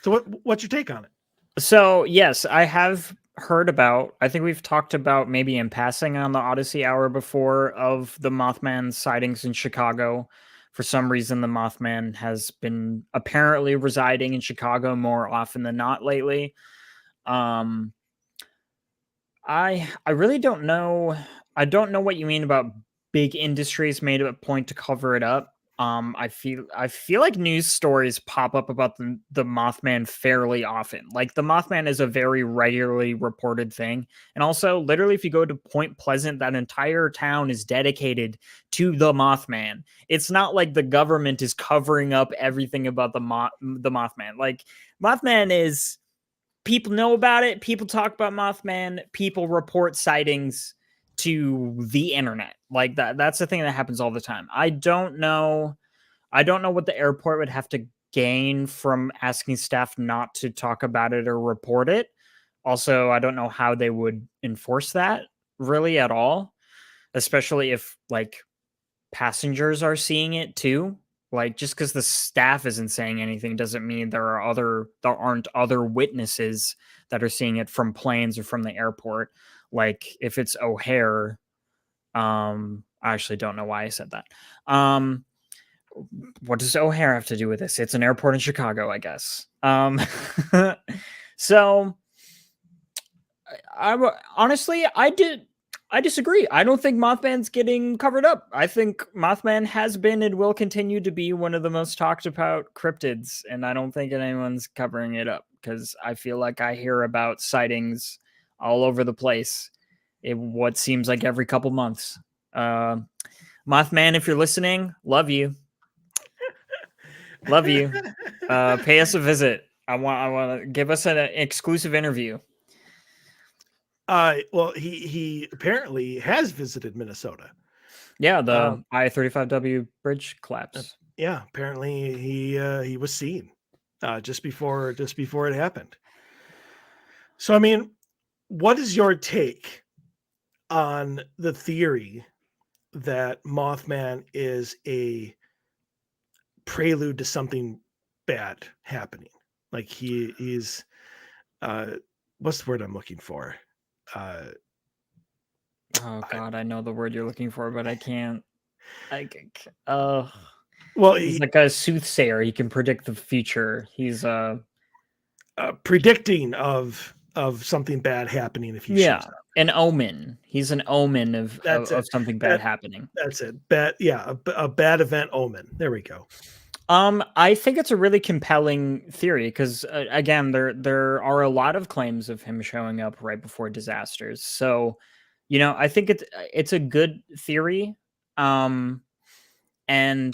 So what's your take on it? So yes, I have heard about, I think we've talked about maybe in passing on the Odyssey Hour before of the Mothman sightings in Chicago. For some reason, the Mothman has been apparently residing in Chicago more often than not lately. I really don't know. I don't know what you mean about big industries made a point to cover it up. I feel like news stories pop up about the Mothman fairly often. Like the Mothman is a very regularly reported thing. And also, literally, if you go to Point Pleasant, that entire town is dedicated to the Mothman. It's not like the government is covering up everything about the Mothman. Like Mothman is, people know about it. People talk about Mothman. People report sightings to the internet. Like that's the thing that happens all the time. I don't know what the airport would have to gain from asking staff not to talk about it or report it. Also, I don't know how they would enforce that really at all, especially if like passengers are seeing it too. Like just because the staff isn't saying anything doesn't mean there aren't other witnesses that are seeing it from planes or from the airport. Like if it's O'Hare, I actually don't know why I said that. What does O'Hare have to do with this? It's an airport in Chicago, I guess. So I disagree. I don't think Mothman's getting covered up. I think Mothman has been and will continue to be one of the most talked about cryptids, and I don't think anyone's covering it up because I feel like I hear about sightings all over the place. What seems like every couple months. Mothman, if you're listening, love you. Love you. Pay us a visit. I want to give us an exclusive interview. Well, he apparently has visited Minnesota. Yeah, the I-35W bridge collapse. Yeah, apparently he was seen just before it happened. So, I mean, what is your take on the theory that Mothman is a prelude to something bad happening? Like he's what's the word I'm looking for? Oh God, I know the word you're looking for, but I can't. Well, he's like a soothsayer. He can predict the future. He's predicting of something bad happening if he shows up. An omen. He's an omen of something bad happening. That's it. A bad event omen. There we go. I think it's a really compelling theory because again, there are a lot of claims of him showing up right before disasters. So, I think it's a good theory. And I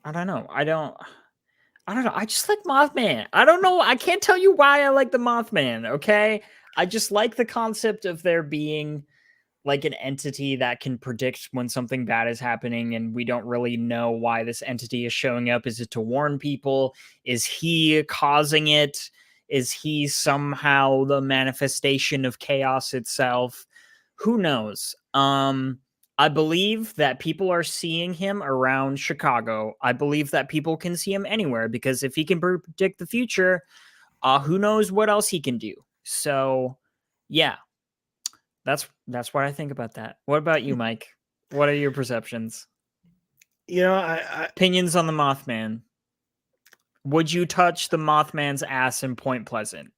don't know. I don't know. I just like Mothman. I don't know. I can't tell you why I like the Mothman. Okay. I just like the concept of there being like an entity that can predict when something bad is happening, and we don't really know why this entity is showing up. Is it to warn people? Is he causing it? Is he somehow the manifestation of chaos itself? Who knows? I believe that people are seeing him around Chicago. I believe that people can see him anywhere, because if he can predict the future, who knows what else he can do. So yeah, that's what I think about that. What about you, Mike? What are your perceptions? Opinions on the Mothman? Would you touch the Mothman's ass in Point Pleasant?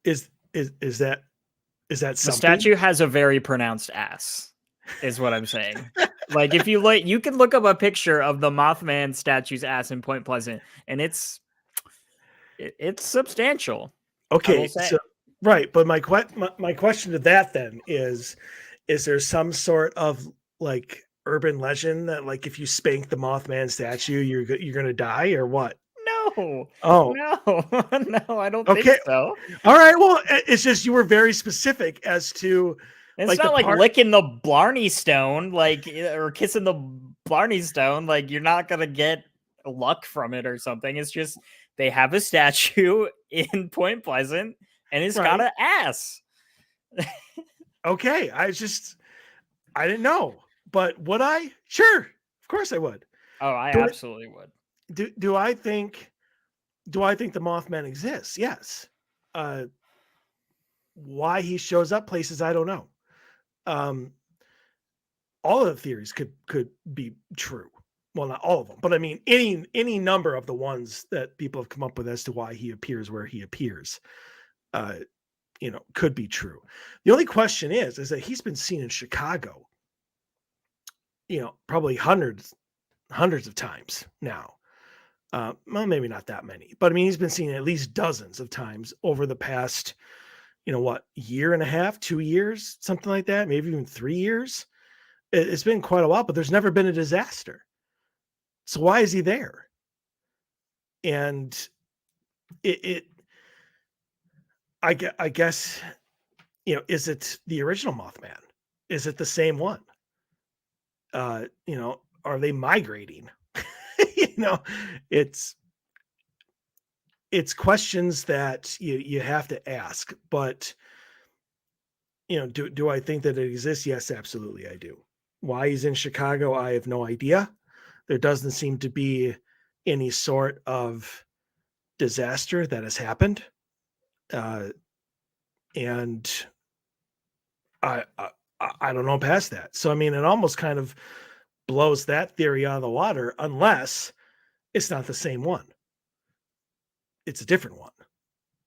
Is that something? The statue has a very pronounced ass, is what I'm saying. Like, if you look, you can look up a picture of the Mothman statue's ass in Point Pleasant, and it's substantial. Okay, so right, but my question to that then is there some sort of like urban legend that like if you spank the Mothman statue, you're gonna die or what? No. Oh no, no, I don't okay. think so. All right. Well, it's just you were very specific as to. It's like not like licking the Blarney Stone, like, or kissing the Blarney Stone. Like, you're not gonna get luck from it or something. It's just they have a statue in Point Pleasant, and it's got an ass. Okay, I didn't know, but would I? Sure, of course I would. Oh, I absolutely would. Do I think the Mothman exists? Yes. Why he shows up places, I don't know. All of the theories could be true. Well, not all of them, but I mean any number of the ones that people have come up with as to why he appears where he appears, could be true. The only question is that he's been seen in Chicago, probably hundreds of times now. Well, maybe not that many, but I mean, he's been seen at least dozens of times over the past, year and a half, 2 years, something like that, maybe even 3 years. It's been quite a while, but there's never been a disaster. So why is he there? And I guess, is it the original Mothman? Is it the same one? Are they migrating? It's questions that you have to ask, but do I think that it exists? Yes, absolutely I do. Why he's in Chicago, I have no idea. There doesn't seem to be any sort of disaster that has happened. And I don't know past that. So, I mean, it almost kind of blows that theory out of the water, unless it's not the same one. It's a different one.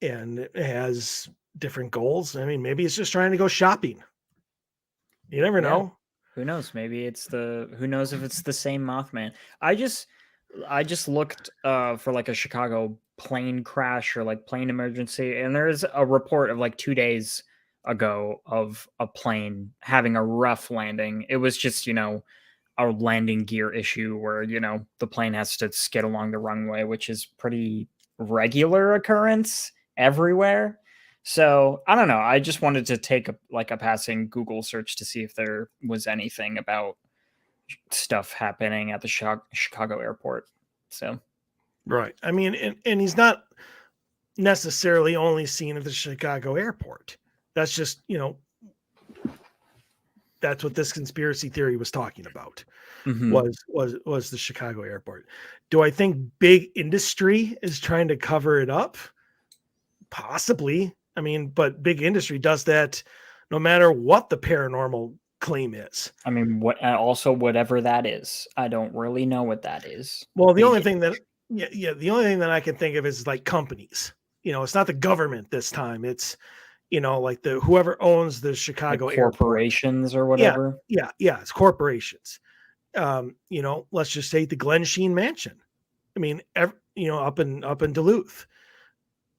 And it has different goals. I mean, maybe it's just trying to go shopping. You never know. Who knows? Maybe who knows if it's the same Mothman. I just looked for like a Chicago plane crash or like plane emergency, and there's a report of like 2 days ago of a plane having a rough landing. It was just, a landing gear issue where, the plane has to skid along the runway, which is pretty regular occurrence everywhere. So I don't know. I just wanted to take a passing Google search to see if there was anything about stuff happening at the Chicago airport. So, right. I mean, and he's not necessarily only seen at the Chicago airport. That's just, that's what this conspiracy theory was talking about. Mm-hmm. was the Chicago airport. Do I think big industry is trying to cover it up? Possibly. I mean, but big industry does that no matter what the paranormal claim is. I mean, whatever that is. I don't really know what that is. Well, the only thing that I can think of is like companies. It's not the government this time. It's, like whoever owns the Chicago corporations airport. Or whatever. Yeah. It's corporations. Let's just say the Glen Sheen Mansion. I mean, up in Duluth.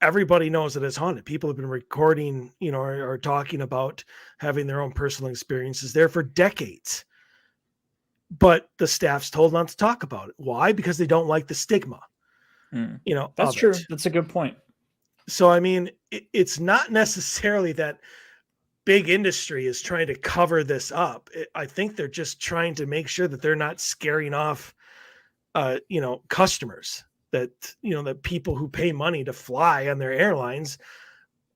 Everybody knows that it's haunted. People have been recording, or talking about having their own personal experiences there for decades. but the staff's told not to talk about it. Why? Because they don't like the stigma, That's of true. it. That's a good point. So, I mean, it's not necessarily that big industry is trying to cover this up. I think they're just trying to make sure that they're not scaring off, customers, that, that people who pay money to fly on their airlines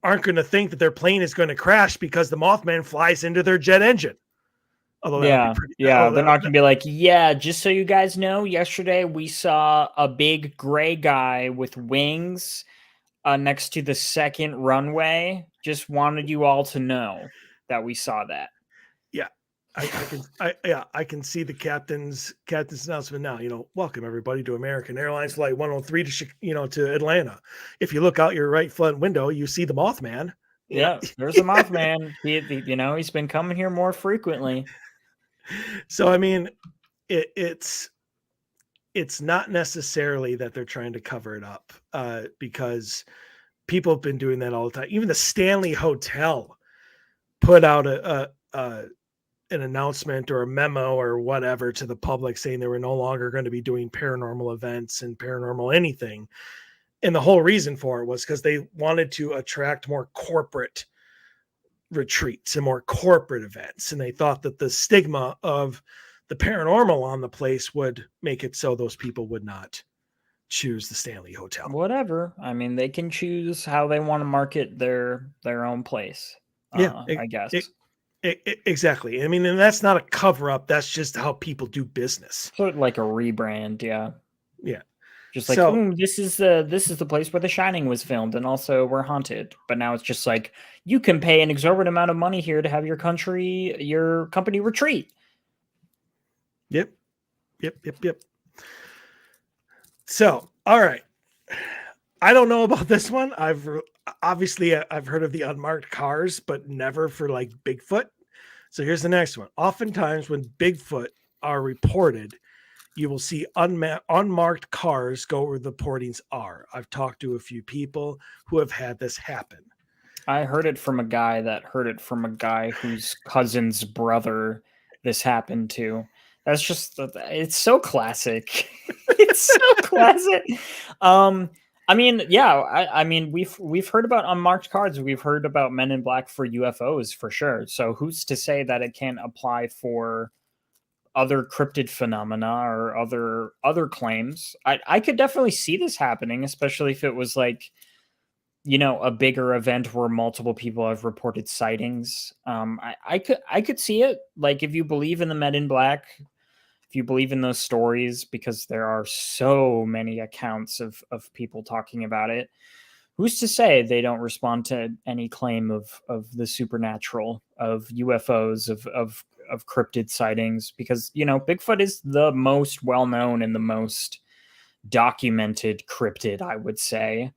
aren't going to think that their plane is going to crash because the Mothman flies into their jet engine. Although that would be Yeah, pretty. yeah. Oh, They're not gonna be like, yeah, just so you guys know, yesterday we saw a big gray guy with wings next to the second runway. Just wanted you all to know that we saw that. yeah, I can see the captain's announcement now. Welcome everybody to American Airlines Flight 103 to Atlanta. If you look out your right front window, you see the Mothman. Yeah, there's a Mothman. He's been coming here more frequently. So, I mean, it's not necessarily that they're trying to cover it up, because people have been doing that all the time. Even the Stanley Hotel put out an announcement or a memo or whatever to the public saying they were no longer going to be doing paranormal events and paranormal anything. And the whole reason for it was because they wanted to attract more corporate retreats and more corporate events. And they thought that the stigma of the paranormal on the place would make it so those people would not choose the Stanley Hotel. Whatever. I mean, they can choose how they want to market their own place. I guess. Exactly. I mean, and that's not a cover up. That's just how people do business. Sort of like a rebrand. Yeah. Yeah. Just like, this is the place where The Shining was filmed, and also we're haunted. But now it's just like, you can pay an exorbitant amount of money here to have your company retreat. Yep. So, all right. I don't know about this one. I've heard of the unmarked cars, but never for like Bigfoot. So here's the next one. Oftentimes when Bigfoot are reported, you will see unmarked cars go where the portings are. I've talked to a few people who have had this happen. I heard it from a guy whose cousin's brother this happened to. That's just, it's so classic. It's so classic. I mean, yeah, I mean, we've heard about unmarked cars. We've heard about Men in Black for UFOs for sure. So who's to say that it can't apply for other cryptid phenomena or other claims? I could definitely see this happening, especially if it was like, a bigger event where multiple people have reported sightings. I could see it. Like, if you believe in the Men in Black, if you believe in those stories, because there are so many accounts of people talking about it, who's to say they don't respond to any claim of the supernatural, of UFOs, of cryptid sightings? Because, Bigfoot is the most well-known and the most documented cryptid, I would say.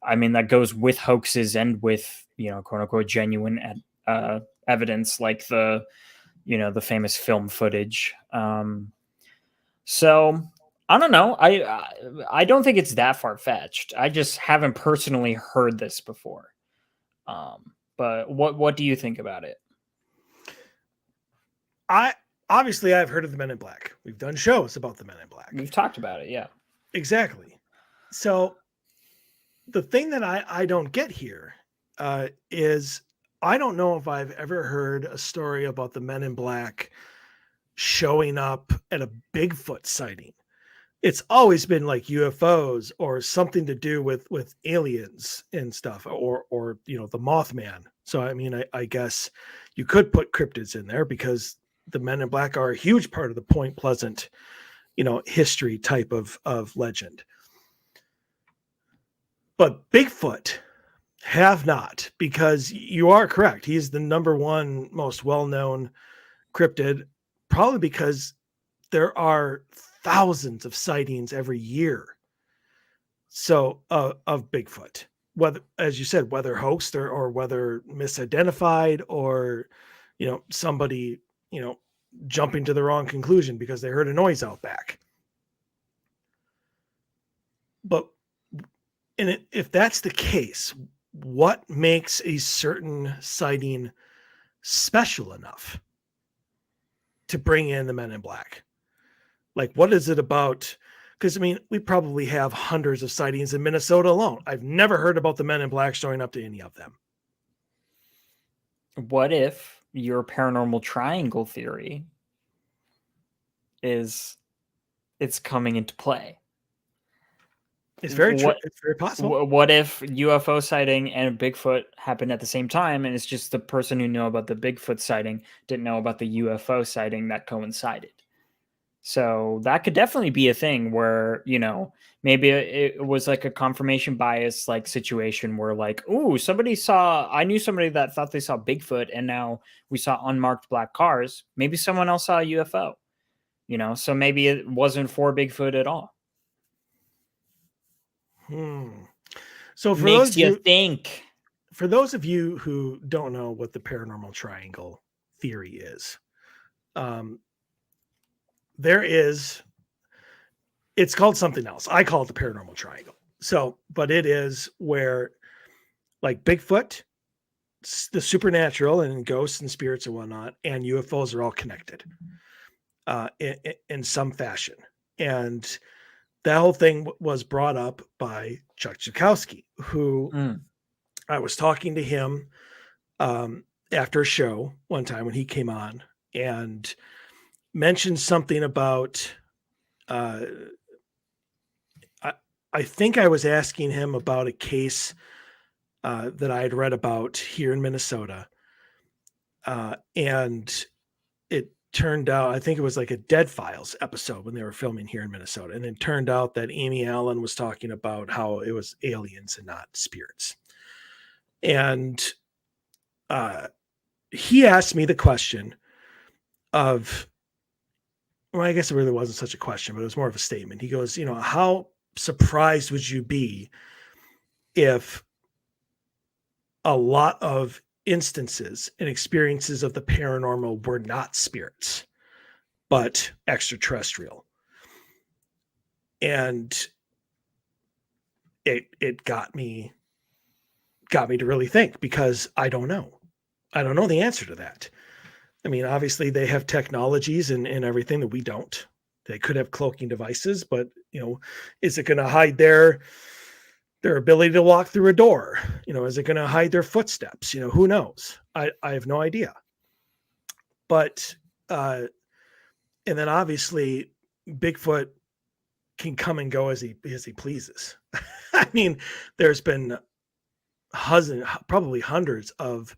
I mean, that goes with hoaxes and with, quote unquote, genuine evidence, like the famous film footage. So I don't know. I don't think it's that far fetched. I just haven't personally heard this before. But what do you think about it? I've heard of the Men in Black. We've done shows about the Men in Black. We've talked about it. Yeah, exactly. So the thing that I don't get here is, I don't know if I've ever heard a story about the Men in Black showing up at a Bigfoot sighting. It's always been like UFOs or something to do with aliens and stuff, or the Mothman. So I mean, I guess you could put cryptids in there, because the Men in Black are a huge part of the Point Pleasant, history type of legend. But Bigfoot have not, because you are correct. He's the number one most well-known cryptid, probably because there are thousands of sightings every year. So of Bigfoot, whether, as you said, whether hoaxed or whether misidentified, or, somebody, jumping to the wrong conclusion because they heard a noise out back. But if that's the case, what makes a certain sighting special enough to bring in the Men in Black? Like, what is it about? Because, I mean, we probably have hundreds of sightings in Minnesota alone. I've never heard about the men in black showing up to any of them. What if your paranormal triangle theory is it's coming into play? It's very true. What It's very possible. what if UFO sighting and Bigfoot happened at the same time, and it's just the person who knew about the Bigfoot sighting didn't know about the UFO sighting that coincided? So that could definitely be a thing where, maybe it was like a confirmation bias like situation where like, oh, I knew somebody that thought they saw Bigfoot and now we saw unmarked black cars. Maybe someone else saw a UFO, so maybe it wasn't for Bigfoot at all. So Makes you think. For those of you who don't know what the paranormal triangle theory is, it's called something else. I call it the paranormal triangle. So, but it is where like Bigfoot, the supernatural and ghosts and spirits and whatnot, and UFOs are all connected in some fashion. And that whole thing was brought up by Chuck Zukowski, who I was talking to him after a show one time when he came on and mentioned something about I think I was asking him about a case that I had read about here in Minnesota. And it turned out, I think it was like a Dead Files episode when they were filming here in Minnesota. And it turned out that Amy Allen was talking about how it was aliens and not spirits. And he asked me the question of, well, I guess it really wasn't such a question, but it was more of a statement. He goes, how surprised would you be if a lot of instances and experiences of the paranormal were not spirits, but extraterrestrial? And it got me to really think, because I don't know the answer to that. I mean, obviously they have technologies and everything that we don't. They could have cloaking devices, but is it going to hide their ability to walk through a door? Is it going to hide their footsteps? Who knows? I have no idea. But and then obviously Bigfoot can come and go as he pleases. I mean, there's been probably hundreds of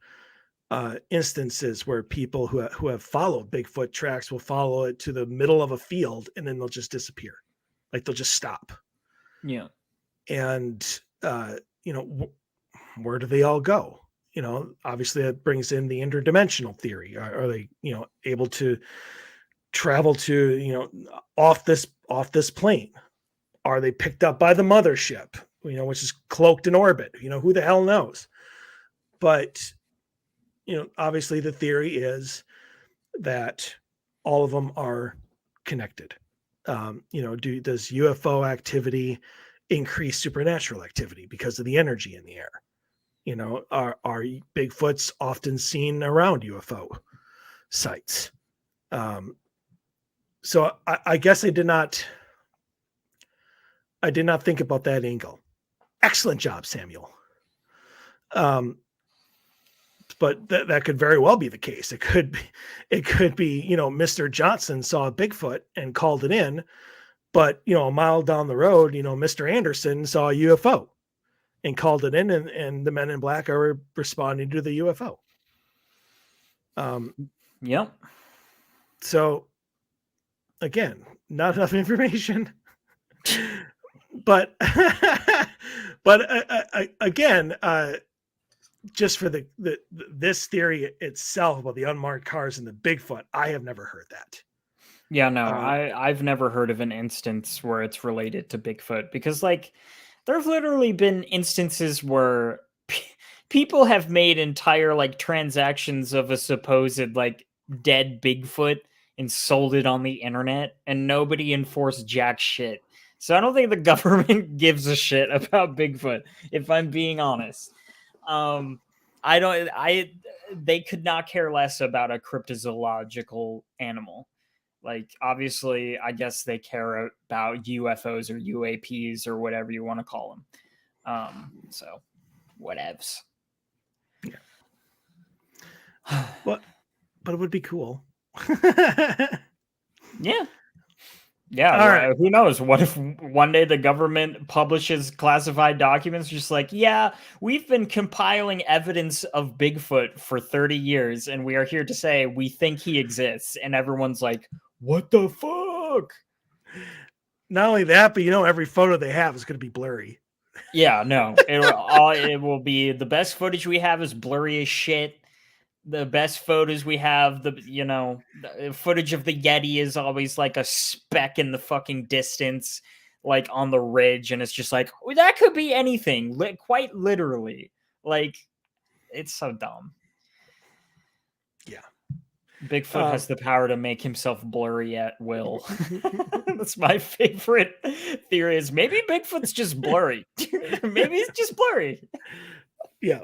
instances where people who have followed Bigfoot tracks will follow it to the middle of a field and then they'll just disappear. Like they'll just stop. Yeah. And, where do they all go? Obviously that brings in the interdimensional theory. Are they, able to travel to, off this plane? Are they picked up by the mothership, which is cloaked in orbit? Who the hell knows? But, obviously the theory is that all of them are connected. Does UFO activity increase supernatural activity because of the energy in the air? Are Bigfoots often seen around UFO sites? So I guess I did not think about that angle. Excellent job, Samuel. But that could very well be the case. It could be, Mr. Johnson saw a Bigfoot and called it in, but a mile down the road, Mr. Anderson saw a UFO and called it in, and the men in black are responding to the UFO. Yep. So again, not enough information, but again, just for this theory itself about the unmarked cars and the Bigfoot, I have never heard that. Yeah, no, I've never heard of an instance where it's related to Bigfoot, because like there've literally been instances where people have made entire like transactions of a supposed like dead Bigfoot and sold it on the internet, and nobody enforced jack shit. So I don't think the government gives a shit about Bigfoot, if I'm being honest. They could not care less about a cryptozoological animal. Like, obviously, I guess they care about UFOs or UAPs or whatever you want to call them. So, whatevs. But it would be cool. Yeah. Yeah, All right. who knows? What if one day the government publishes classified documents just like, yeah, we've been compiling evidence of Bigfoot for 30 years, and we are here to say we think he exists. And everyone's like, what the fuck? Not only that, but every photo they have is going to be blurry. Yeah, no. It will be the best footage we have is blurry as shit. The best photos we have, the footage of the Yeti is always like a speck in the fucking distance, like on the ridge, and it's just like, that could be anything, quite literally. Like, it's so dumb. Yeah. Bigfoot has the power to make himself blurry at will. That's my favorite theory, is maybe Bigfoot's just blurry. Maybe he's just blurry. Yeah,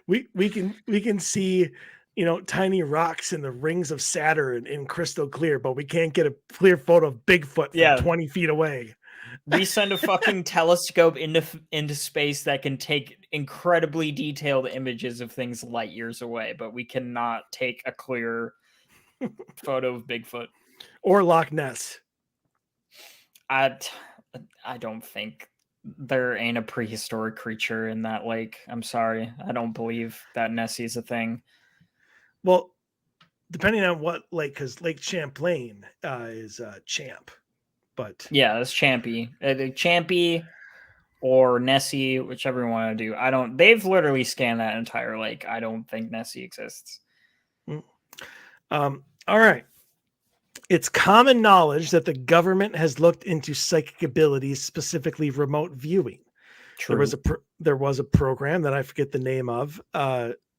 we can see, tiny rocks in the rings of Saturn in crystal clear, but we can't get a clear photo of Bigfoot from 20 feet away. We send a fucking telescope into space that can take incredibly detailed images of things light years away, but we cannot take a clear photo of Bigfoot or Loch Ness. I don't think there ain't a prehistoric creature in that lake. I'm sorry. I don't believe that Nessie's a thing. Well, depending on what lake, because Lake Champlain is Champ. But yeah, it's Champy. Champy or Nessie, whichever you want to do. They've literally scanned that entire lake. I don't think Nessie exists. All right. It's common knowledge that the government has looked into psychic abilities, specifically remote viewing. True. There was a program that I forget the name of,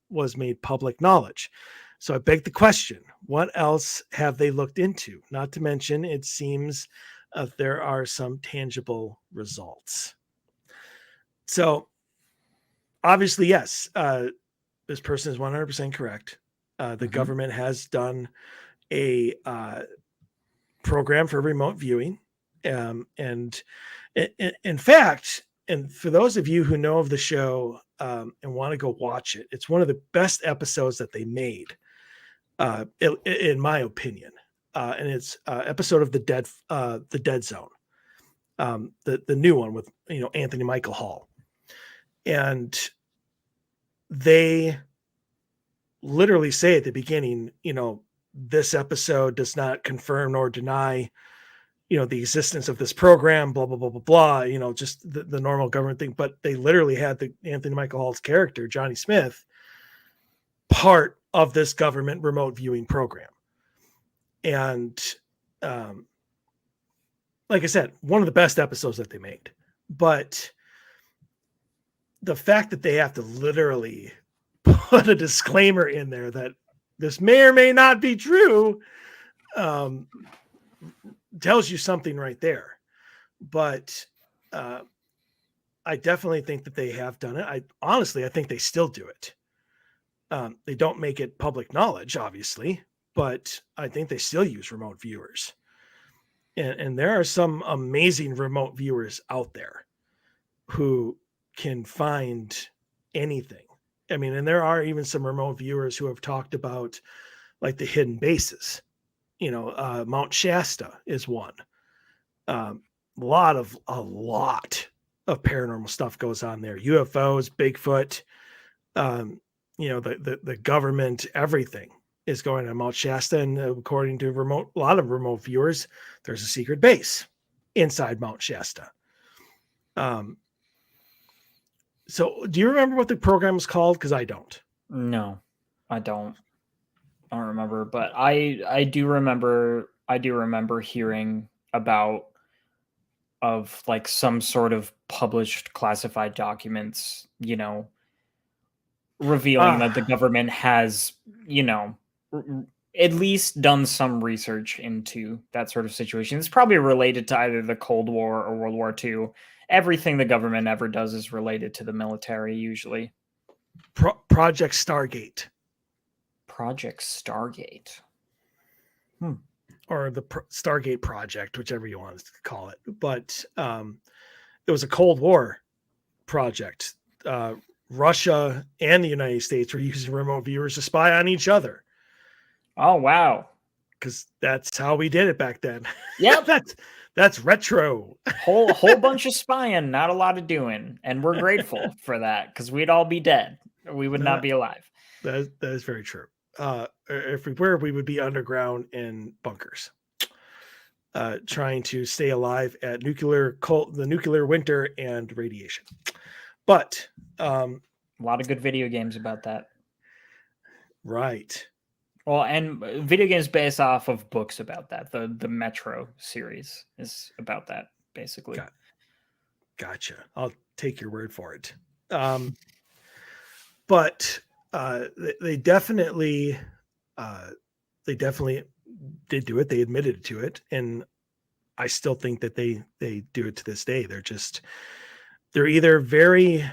was made public knowledge. So I beg the question, what else have they looked into? Not to mention, it seems there are some tangible results. So obviously, yes, this person is 100% correct. The government has done a program for remote viewing. And in fact, and for those of you who know of the show and want to go watch it, it's one of the best episodes that they made, in my opinion. And it's episode of the Dead Zone, the new one with Anthony Michael Hall, and they literally say at the beginning, this episode does not confirm nor deny, the existence of this program, blah, blah, blah, blah, blah, just the normal government thing. But they literally had the Anthony Michael Hall's character, Johnny Smith, part of this government remote viewing program. And like I said, one of the best episodes that they made. But the fact that they have to literally put a disclaimer in there that this may or may not be true, tells you something right there. But I definitely think that they have done it. I think they still do it. They don't make it public knowledge, obviously, but I think they still use remote viewers. And there are some amazing remote viewers out there who can find anything. I mean, and there are even some remote viewers who have talked about like the hidden bases. Mount Shasta is one. A lot of paranormal stuff goes on there. UFOs, Bigfoot, the government, everything is going on Mount Shasta. And according to a lot of remote viewers, there's a secret base inside Mount Shasta. So do you remember what the program was called? Because I don't. No, I don't. I don't remember, but I do remember hearing about of like some sort of published classified documents, revealing that the government has, at least done some research into that sort of situation. It's probably related to either the Cold War or World War II. Everything the government ever does is related to the military, usually. Project Stargate. Project Stargate. or the Stargate project, whichever you want to call it. But it was a Cold War project. Russia and the United States were using remote viewers to spy on each other. Oh, wow. Because that's how we did it back then. Yep. That's retro. whole bunch of spying, not a lot of doing, and we're grateful for that because we'd all be dead. We would not be alive. That is very true. If we were, we would be underground in bunkers, trying to stay alive at the nuclear winter and radiation. But a lot of good video games about that. Right. Well, and video games based off of books about that. The Metro series is about that, basically. Gotcha. I'll take your word for it. But they definitely did do it. They admitted to it, and I still think that they do it to this day. They're either very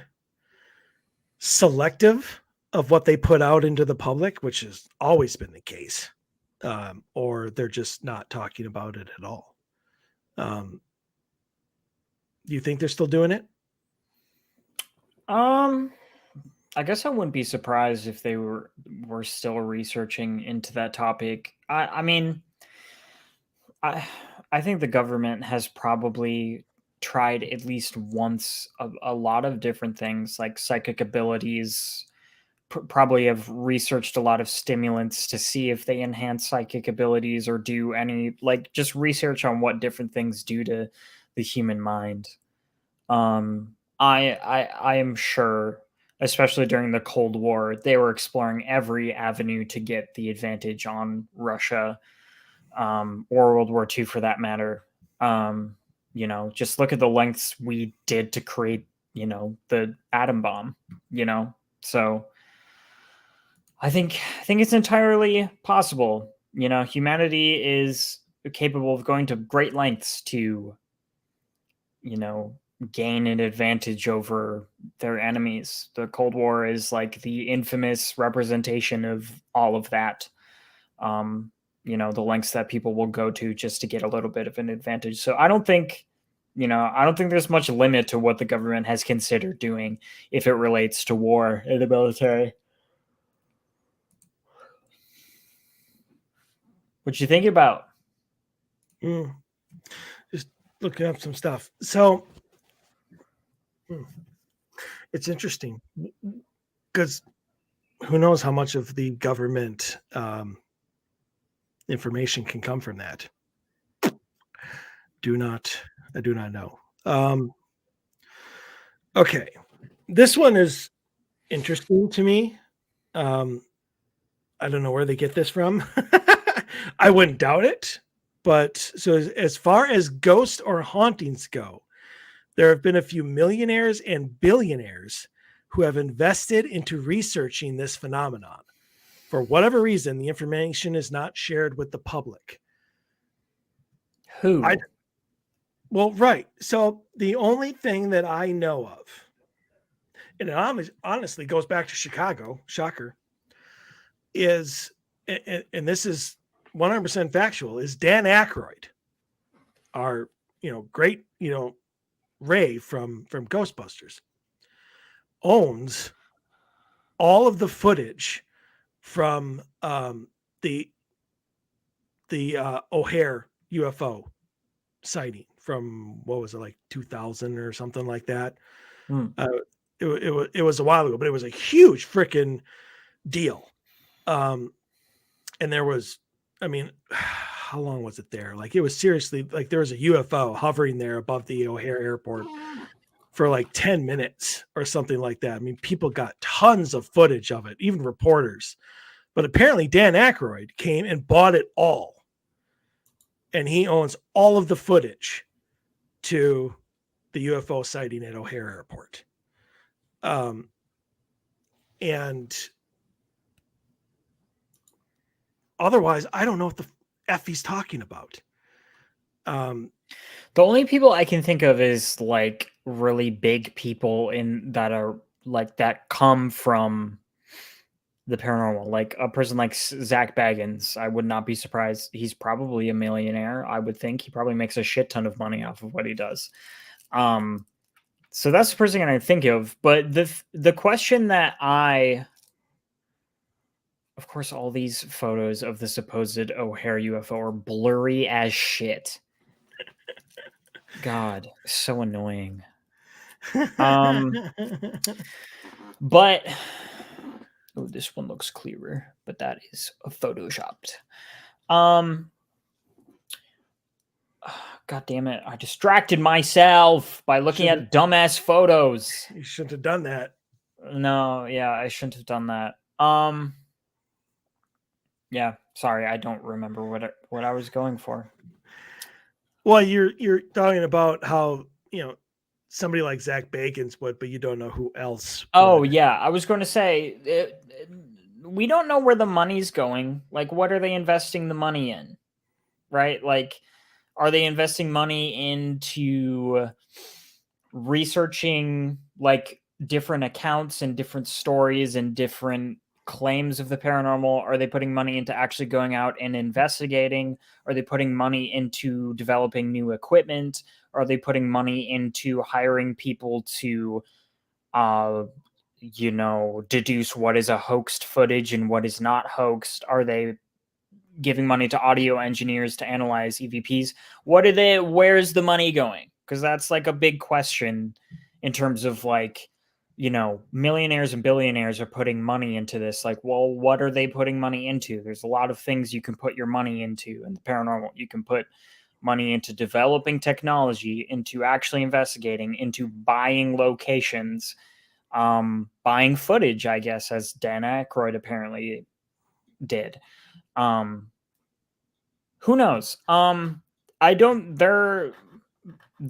selective of what they put out into the public, which has always been the case, or they're just not talking about it at all. Do you think they're still doing it? I guess I wouldn't be surprised if they were still researching into that topic. I mean, I think the government has probably tried at least once a lot of different things like psychic abilities. Probably have researched a lot of stimulants to see if they enhance psychic abilities or do any, like, just research on what different things do to the human mind. I am sure, especially during the Cold War, they were exploring every avenue to get the advantage on Russia, or World War II for that matter. Just look at the lengths we did to create, the atom bomb, so I think it's entirely possible. Humanity is capable of going to great lengths to, gain an advantage over their enemies. The Cold War is like the infamous representation of all of that. The lengths that people will go to just to get a little bit of an advantage. So I don't think there's much limit to what the government has considered doing if it relates to war in the military. What you think about? Just looking up some stuff. So it's interesting because who knows how much of the government information can come from that. I do not know. Okay. This one is interesting to me. I don't know where they get this from. I wouldn't doubt it. But so as far as ghosts or hauntings go, there have been a few millionaires and billionaires who have invested into researching this phenomenon. For whatever reason, the information is not shared with the public. Who? Right. So the only thing that I know of, and it honestly goes back to Chicago, shocker, is, and this is 100% factual, is Dan Aykroyd, our, great, Ray from Ghostbusters, owns all of the footage from the O'Hare UFO sighting from, what was it, like 2000 or something like that. It was a while ago, but it was a huge freaking deal. And there was, how long was it there? Like, it was seriously, like, there was a UFO hovering there above the O'Hare airport for like 10 minutes or something like that. People got tons of footage of it, even reporters. But apparently Dan Aykroyd came and bought it all. And he owns all of the footage to the UFO sighting at O'Hare Airport. And otherwise, I don't know what the F he's talking about. The only people I can think of is like really big people that are like that come from the paranormal. Like a person like Zach Baggins, I would not be surprised. He's probably a millionaire. I would think he probably makes a shit ton of money off of what he does. So that's the first thing I think of. But the question that of course, all these photos of the supposed O'Hare UFO are blurry as shit. God, so annoying. But oh, this one looks clearer, but that is photoshopped. God damn it! I distracted myself by looking at dumbass photos. You shouldn't have done that. No, yeah, I shouldn't have done that. Yeah, sorry, I don't remember what I was going for. Well, you're talking about how, somebody like Zach Bagans would, but you don't know who else Oh, would. yeah, I was going to say, we don't know where the money's going. Like, what are they investing the money in? Right? Like, are they investing money into researching, like, different accounts and different stories and different claims of the paranormal? Are they putting money into actually going out and investigating? Are they putting money into developing new equipment? Are they putting money into hiring people to deduce what is a hoaxed footage and what is not hoaxed? Are they giving money to audio engineers to analyze EVPs? Where's the money going? Because that's like a big question in terms of like, millionaires and billionaires are putting money into this. Like, well, what are they putting money into? There's a lot of things you can put your money into in the paranormal. You can put money into developing technology, into actually investigating, into buying locations, buying footage, I guess, as Dan Aykroyd apparently did. Who knows? The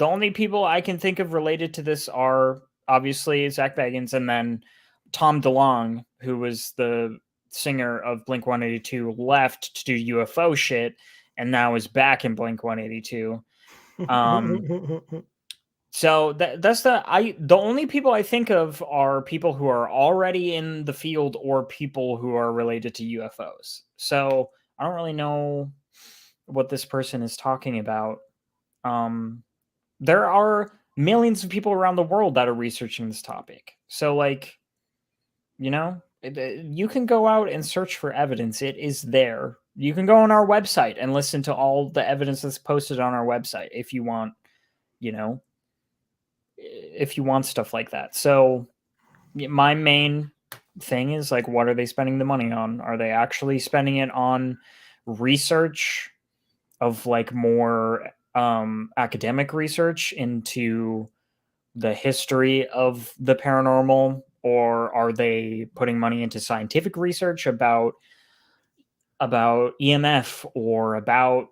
only people I can think of related to this are obviously Zach Bagans and then Tom DeLonge, who was the singer of Blink 182, left to do UFO shit and now is back in Blink 182. So that's the only people I think of are people who are already in the field or people who are related to UFOs. So I don't really know what this person is talking about. There are millions of people around the world that are researching this topic. So like, you can go out and search for evidence. It is there. You can go on our website and listen to all the evidence that's posted on our website if you want, if you want stuff like that. So my main thing is like, what are they spending the money on? Are they actually spending it on research of like more academic research into the history of the paranormal, or are they putting money into scientific research about EMF or about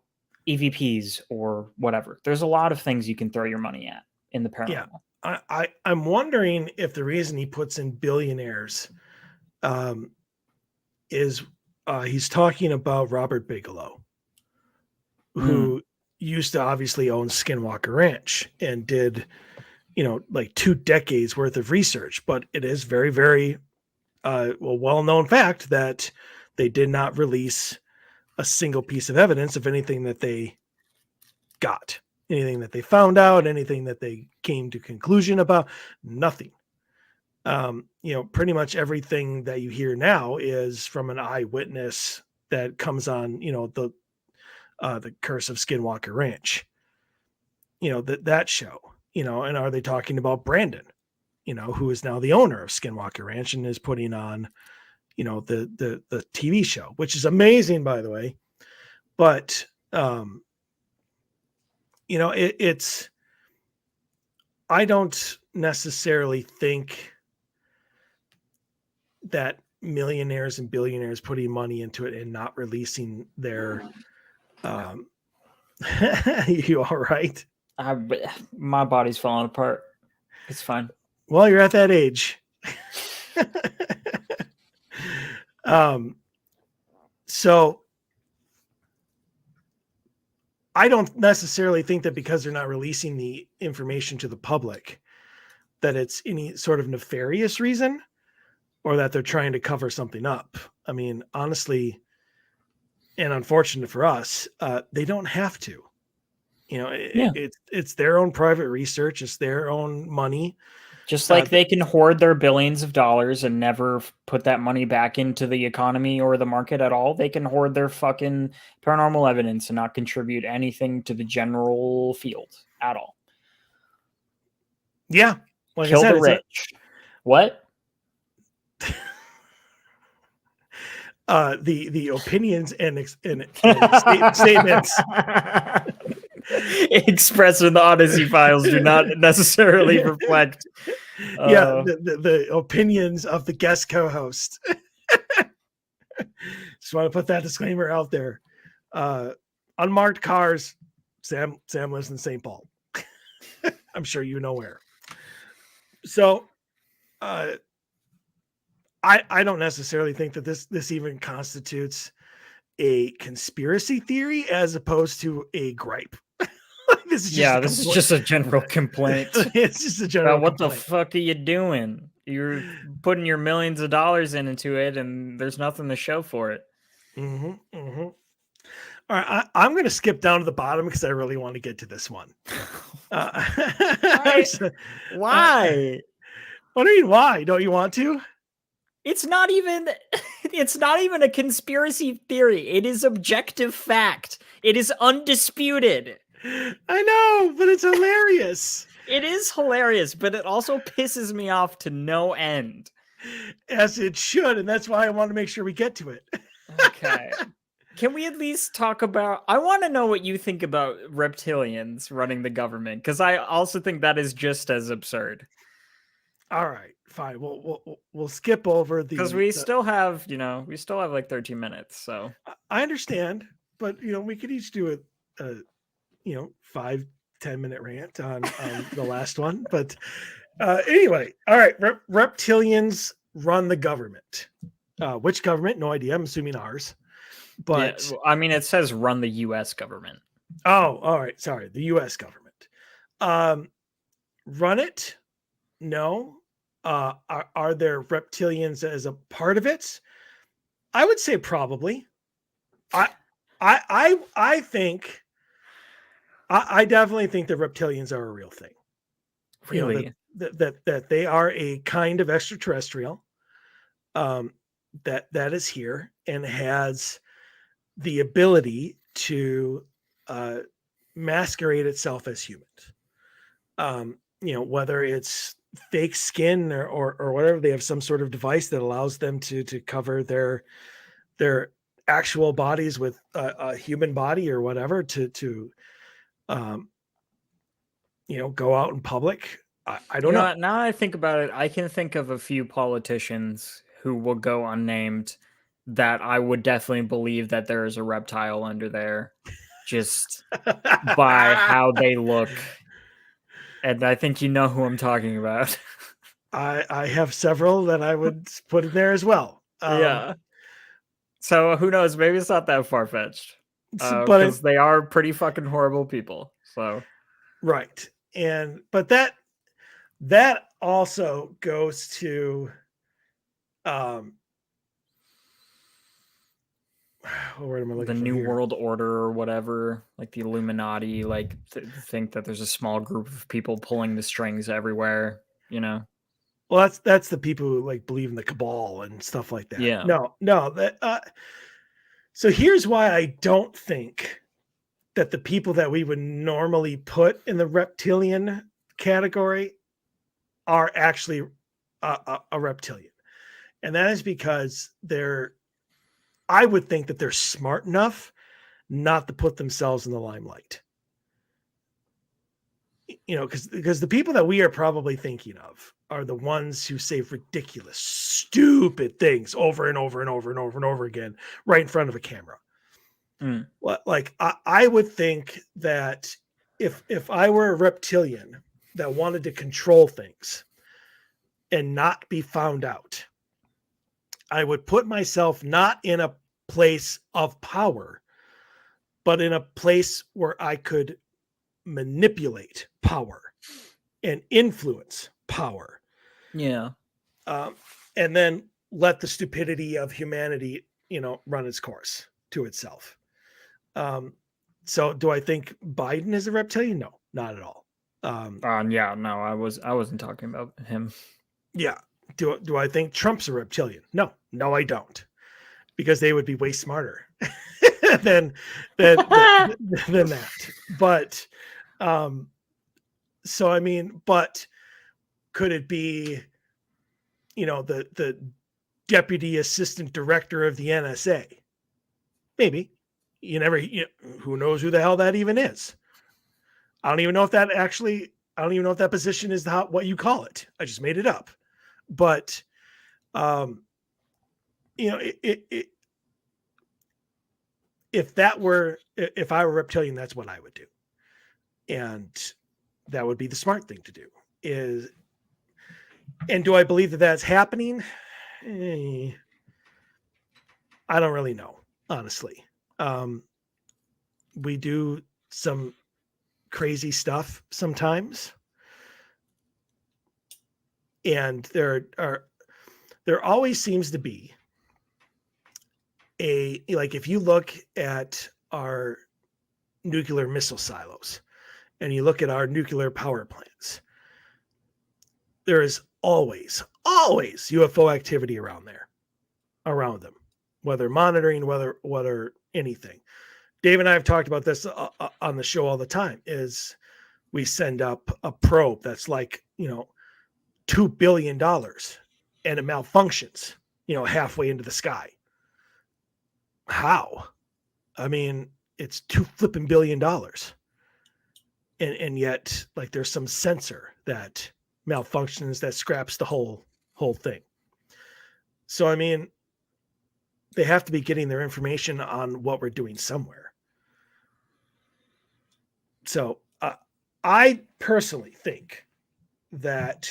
EVPs or whatever? There's a lot of things you can throw your money at in the paranormal. Yeah. I'm wondering if the reason he puts in billionaires is he's talking about Robert Bigelow, who used to obviously own Skinwalker Ranch and did, like 2 decades worth of research. But it is very, very well-known fact that they did not release a single piece of evidence of anything that they got, anything that they found out, anything that they came to conclusion about, nothing. Pretty much everything that you hear now is from an eyewitness that comes on, the Curse of Skinwalker Ranch, that show, and are they talking about Brandon, who is now the owner of Skinwalker Ranch and is putting on, the TV show, which is amazing, by the way. But, it's, I don't necessarily think that millionaires and billionaires putting money into it and not releasing their, you all right? My body's falling apart. It's fine. Well, you're at that age. So I don't necessarily think that because they're not releasing the information to the public, that it's any sort of nefarious reason. or that they're trying to cover something up. I mean, honestly, and unfortunate for us, they don't have to. It's their own private research. It's their own money. Just like they can hoard their billions of dollars and never put that money back into the economy or the market at all, they can hoard their fucking paranormal evidence and not contribute anything to the general field at all. Yeah. Like Kill the rich. What? The opinions and statements expressed in the Odyssey files do not necessarily reflect. The opinions of the guest co-host. Just want to put that disclaimer out there. Unmarked cars. Sam lives in St. Paul. I'm sure you know where. So, I don't necessarily think that this even constitutes a conspiracy theory as opposed to a gripe. This is just a general complaint. It's just a general what complaint. The fuck are you doing? You're putting your millions of dollars into it, and there's nothing to show for it. Mm-hmm, mm-hmm. All right, I'm going to skip down to the bottom because I really want to get to this one. Why? What do you mean, why? Don't you want to? It's not even a conspiracy theory. It is objective fact. It is undisputed. I know, but it's hilarious. It is hilarious, but it also pisses me off to no end. As it should, and that's why I want to make sure we get to it. Okay. Can we at least talk about... I want to know what you think about reptilians running the government, because I also think that is just as absurd. All right, fine. We'll skip over because we still have like 13 minutes. So I understand, but we could each do a 5-10 minute rant on the last one. But anyway, all right. Reptilians run the government. Which government? No idea. I'm assuming ours. But yeah, I mean, it says run the U.S. government. Oh, all right. Sorry, the U.S. government. Run it? No. Are there reptilians as a part of it? I would say probably. I think. I definitely think that reptilians are a real thing. Really? That they are a kind of extraterrestrial. That is here and has the ability to masquerade itself as humans. Whether it's fake skin or whatever, they have some sort of device that allows them to cover their actual bodies with a human body or whatever to go out in public. I don't know. Now I think about it, I can think of a few politicians who will go unnamed that I would definitely believe that there is a reptile under there just by how they look. And I think you know who I'm talking about. I have several that I would put in there as well. Yeah. So who knows? Maybe it's not that far-fetched. Because they are pretty fucking horrible people. So right. But that also goes to where am I looking the for New here? World Order or whatever, like the Illuminati, like think that there's a small group of people pulling the strings everywhere, Well, that's the people who like believe in the cabal and stuff like that. Yeah. No. So here's why I don't think that the people that we would normally put in the reptilian category are actually a reptilian. And that is because I would think that they're smart enough not to put themselves in the limelight. Because the people that we are probably thinking of are the ones who say ridiculous, stupid things over and over and over and over and over again, right in front of a camera. Mm. Like I would think that if I were a reptilian that wanted to control things and not be found out, I would put myself not in a place of power, but in a place where I could manipulate power and influence power. Yeah. And then let the stupidity of humanity, run its course to itself. So do I think Biden is a reptilian? No, not at all. Yeah, no, I wasn't talking about him. Yeah. Do I think Trump's a reptilian? No, I don't, because they would be way smarter than that. But so I mean, but could it be, the deputy assistant director of the NSA? Maybe. Who knows who the hell that even is? I don't even know if that position is what you call it. I just made it up. But, if I were reptilian, that's what I would do. And that would be the smart thing to do and do I believe that that's happening? I don't really know, honestly. We do some crazy stuff sometimes. And there always seems to be if you look at our nuclear missile silos and you look at our nuclear power plants, there is always UFO activity around them, whether monitoring, whether anything. Dave and I have talked about this on the show all the time. Is we send up a probe that's like, $2 billion and it malfunctions, halfway into the sky. How? I mean, it's $2 billion. And yet, like, there's some sensor that malfunctions that scraps the whole thing. So, I mean, they have to be getting their information on what we're doing somewhere. So, I personally think that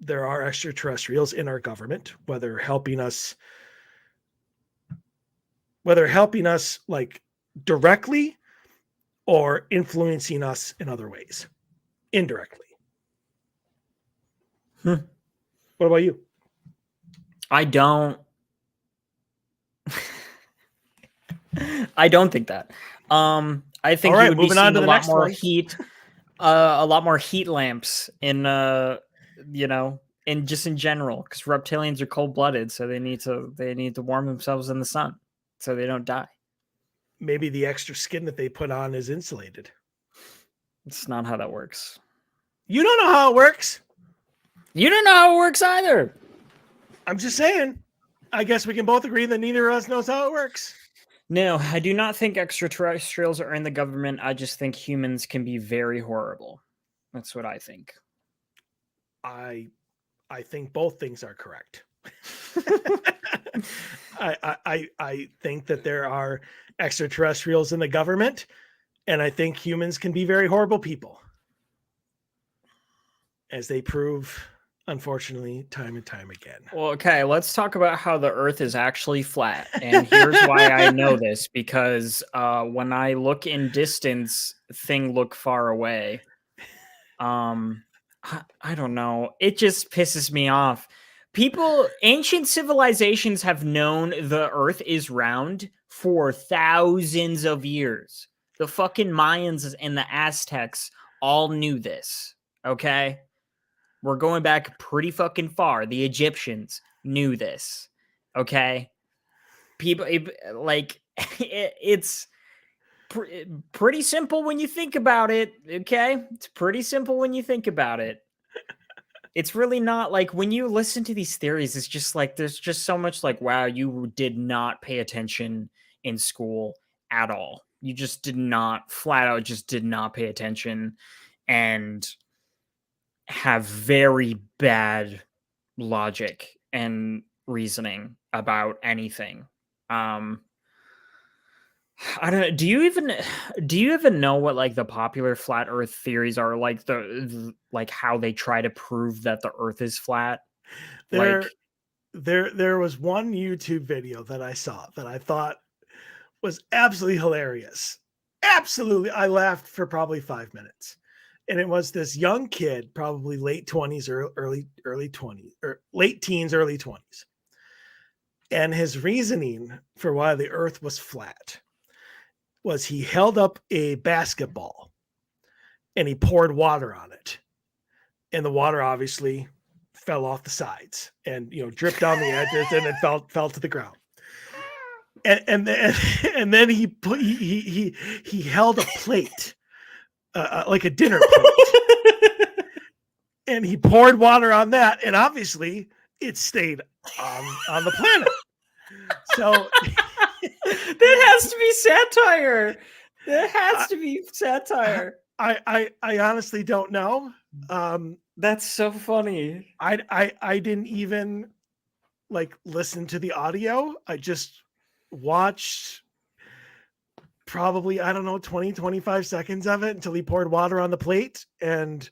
there are extraterrestrials in our government, whether helping us like directly or influencing us in other ways, indirectly. What about you? I don't think that. I think you would be seeing a lot more heat, a lot more heat lamps in just in general, because reptilians are cold-blooded, so they need to warm themselves in the sun so they don't die. Maybe the extra skin that they put on is insulated. It's not how that works. You don't know how it works. You don't know how it works either. I'm just saying. I guess we can both agree that neither of us knows how it works. No, I do not think extraterrestrials are in the government. I just think humans can be very horrible. That's what I think. I think both things are correct. I think that there are extraterrestrials in the government, and I think humans can be very horrible people, as they prove, unfortunately, time and time again. Well, okay, let's talk about how the Earth is actually flat. And here's why I know this, because when I look in distance, things look far away. I don't know. It just pisses me off. Ancient civilizations have known the Earth is round for thousands of years. The fucking Mayans and the Aztecs all knew this, okay? We're going back pretty fucking far. The Egyptians knew this, okay? It's pretty simple when you think about it, okay? It's pretty simple when you think about it. It's really not like when you listen to these theories, it's just like there's just so much like, wow, you did not pay attention in school at all. You just did not, flat out just did not pay attention and have very bad logic and reasoning about anything. I don't know. Do you even know what like the popular flat Earth theories are, like like how they try to prove that the Earth is flat? There was one YouTube video that I saw that I thought was absolutely hilarious. Absolutely, I laughed for probably 5 minutes, and it was this young kid, probably late 20s or early 20s, or late teens, early 20s, And his reasoning for why the earth was flat was he held up a basketball and he poured water on it. And the water obviously fell off the sides and, dripped down the edges and then fell to the ground. And then he held a plate, like a dinner plate, and he poured water on that, and obviously it stayed on the planet. So that has to be satire. That has to be satire. I honestly don't know. That's so funny. I didn't even listen to the audio. I just watched probably, I don't know, 20, 25 seconds of it until he poured water on the plate, and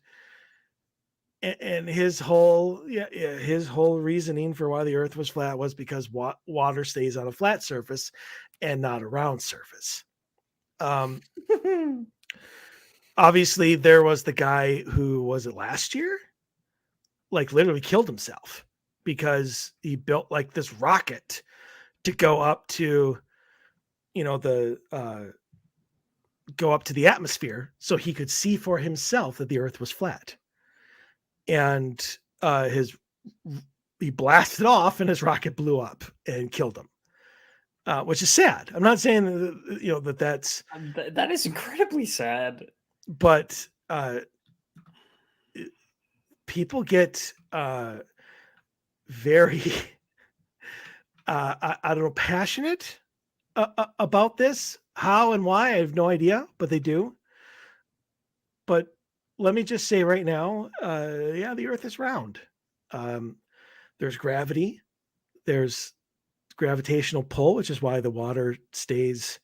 his whole reasoning for why the earth was flat was because water stays on a flat surface and not a round surface. Obviously there was the guy who, was it last year, literally killed himself because he built this rocket to go up to go up to the atmosphere so he could see for himself that the earth was flat. And he blasted off and his rocket blew up and killed him, which is sad. I'm not saying that is incredibly sad, but people get very I don't know, passionate about this. How and why, I have no idea, but they do. But let me just say right now, the earth is round. There's gravity. There's gravitational pull, which is why the water stays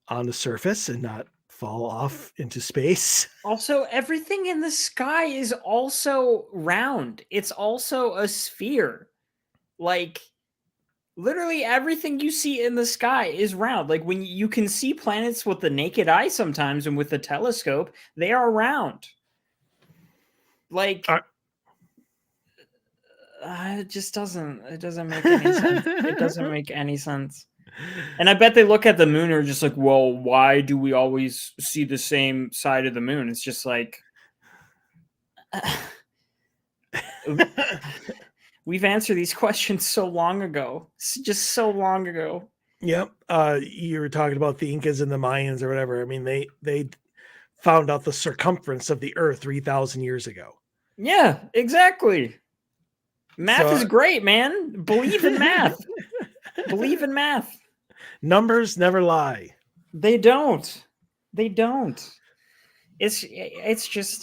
on the surface and not fall off into space. Also, everything in the sky is also round. It's also a sphere. Literally everything you see in the sky is round. When you can see planets with the naked eye sometimes and with the telescope, they are round. It just doesn't make any sense. It doesn't make any sense. And I bet they look at the moon and are just well, why do we always see the same side of the moon? It's just we've answered these questions so long ago. Just so long ago. Yep. You were talking about the Incas and the Mayans or whatever. I mean, they found out the circumference of the earth 3,000 years ago. Yeah, exactly. Math is great, man. Believe in math. Believe in math. Numbers never lie. They don't. It's just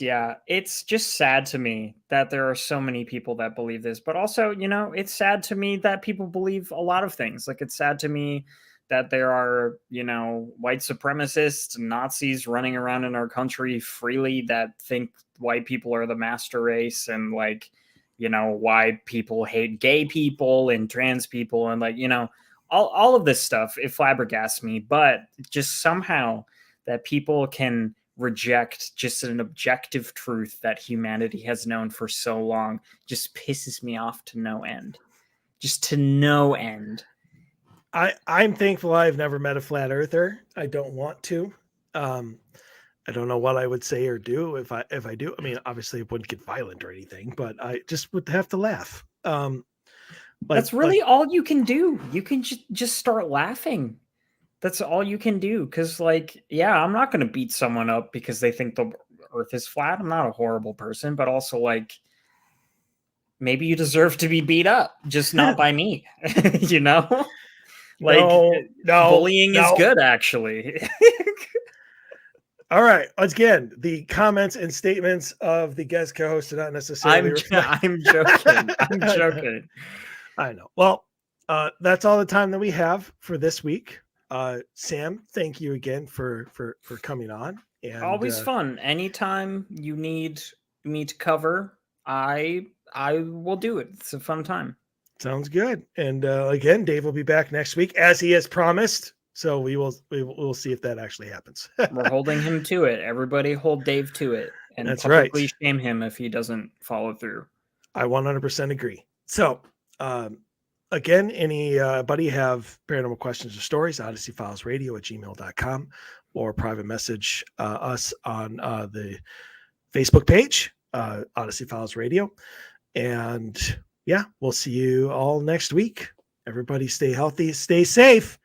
sad to me that there are so many people that believe this, but also, it's sad to me that people believe a lot of things. It's sad to me that there are, white supremacists and Nazis running around in our country freely that think white people are the master race, and why people hate gay people and trans people, and all of this stuff. It flabbergasts me, but just somehow that people can reject just an objective truth that humanity has known for so long just pisses me off to no end. Just to no end. I'm thankful I've never met a flat earther. I don't want to. I don't know what I would say or do if I do. I mean, obviously it wouldn't get violent or anything, but I just would have to laugh. That's really all you can do. You can just start laughing. That's all you can do. Because, I'm not going to beat someone up because they think the earth is flat. I'm not a horrible person, but also, maybe you deserve to be beat up, just not by me. No, bullying is good, actually. All right. Again, the comments and statements of the guest co-host are not necessarily. I'm joking. I'm joking. I know. Well, that's all the time that we have for this week. Sam, thank you again for coming on. And always fun. Anytime you need me to cover, I will do it. It's a fun time. Sounds good. And again, Dave will be back next week as he has promised. So we will see if that actually happens. We're holding him to it. Everybody hold Dave to it, and that's publicly right. Shame him if he doesn't follow through. I 100% agree. So again, anybody have paranormal questions or stories, OdysseyFilesRadio@gmail.com, or private message us on the Facebook page, Odyssey Files Radio. And yeah, we'll see you all next week. Everybody stay healthy, stay safe,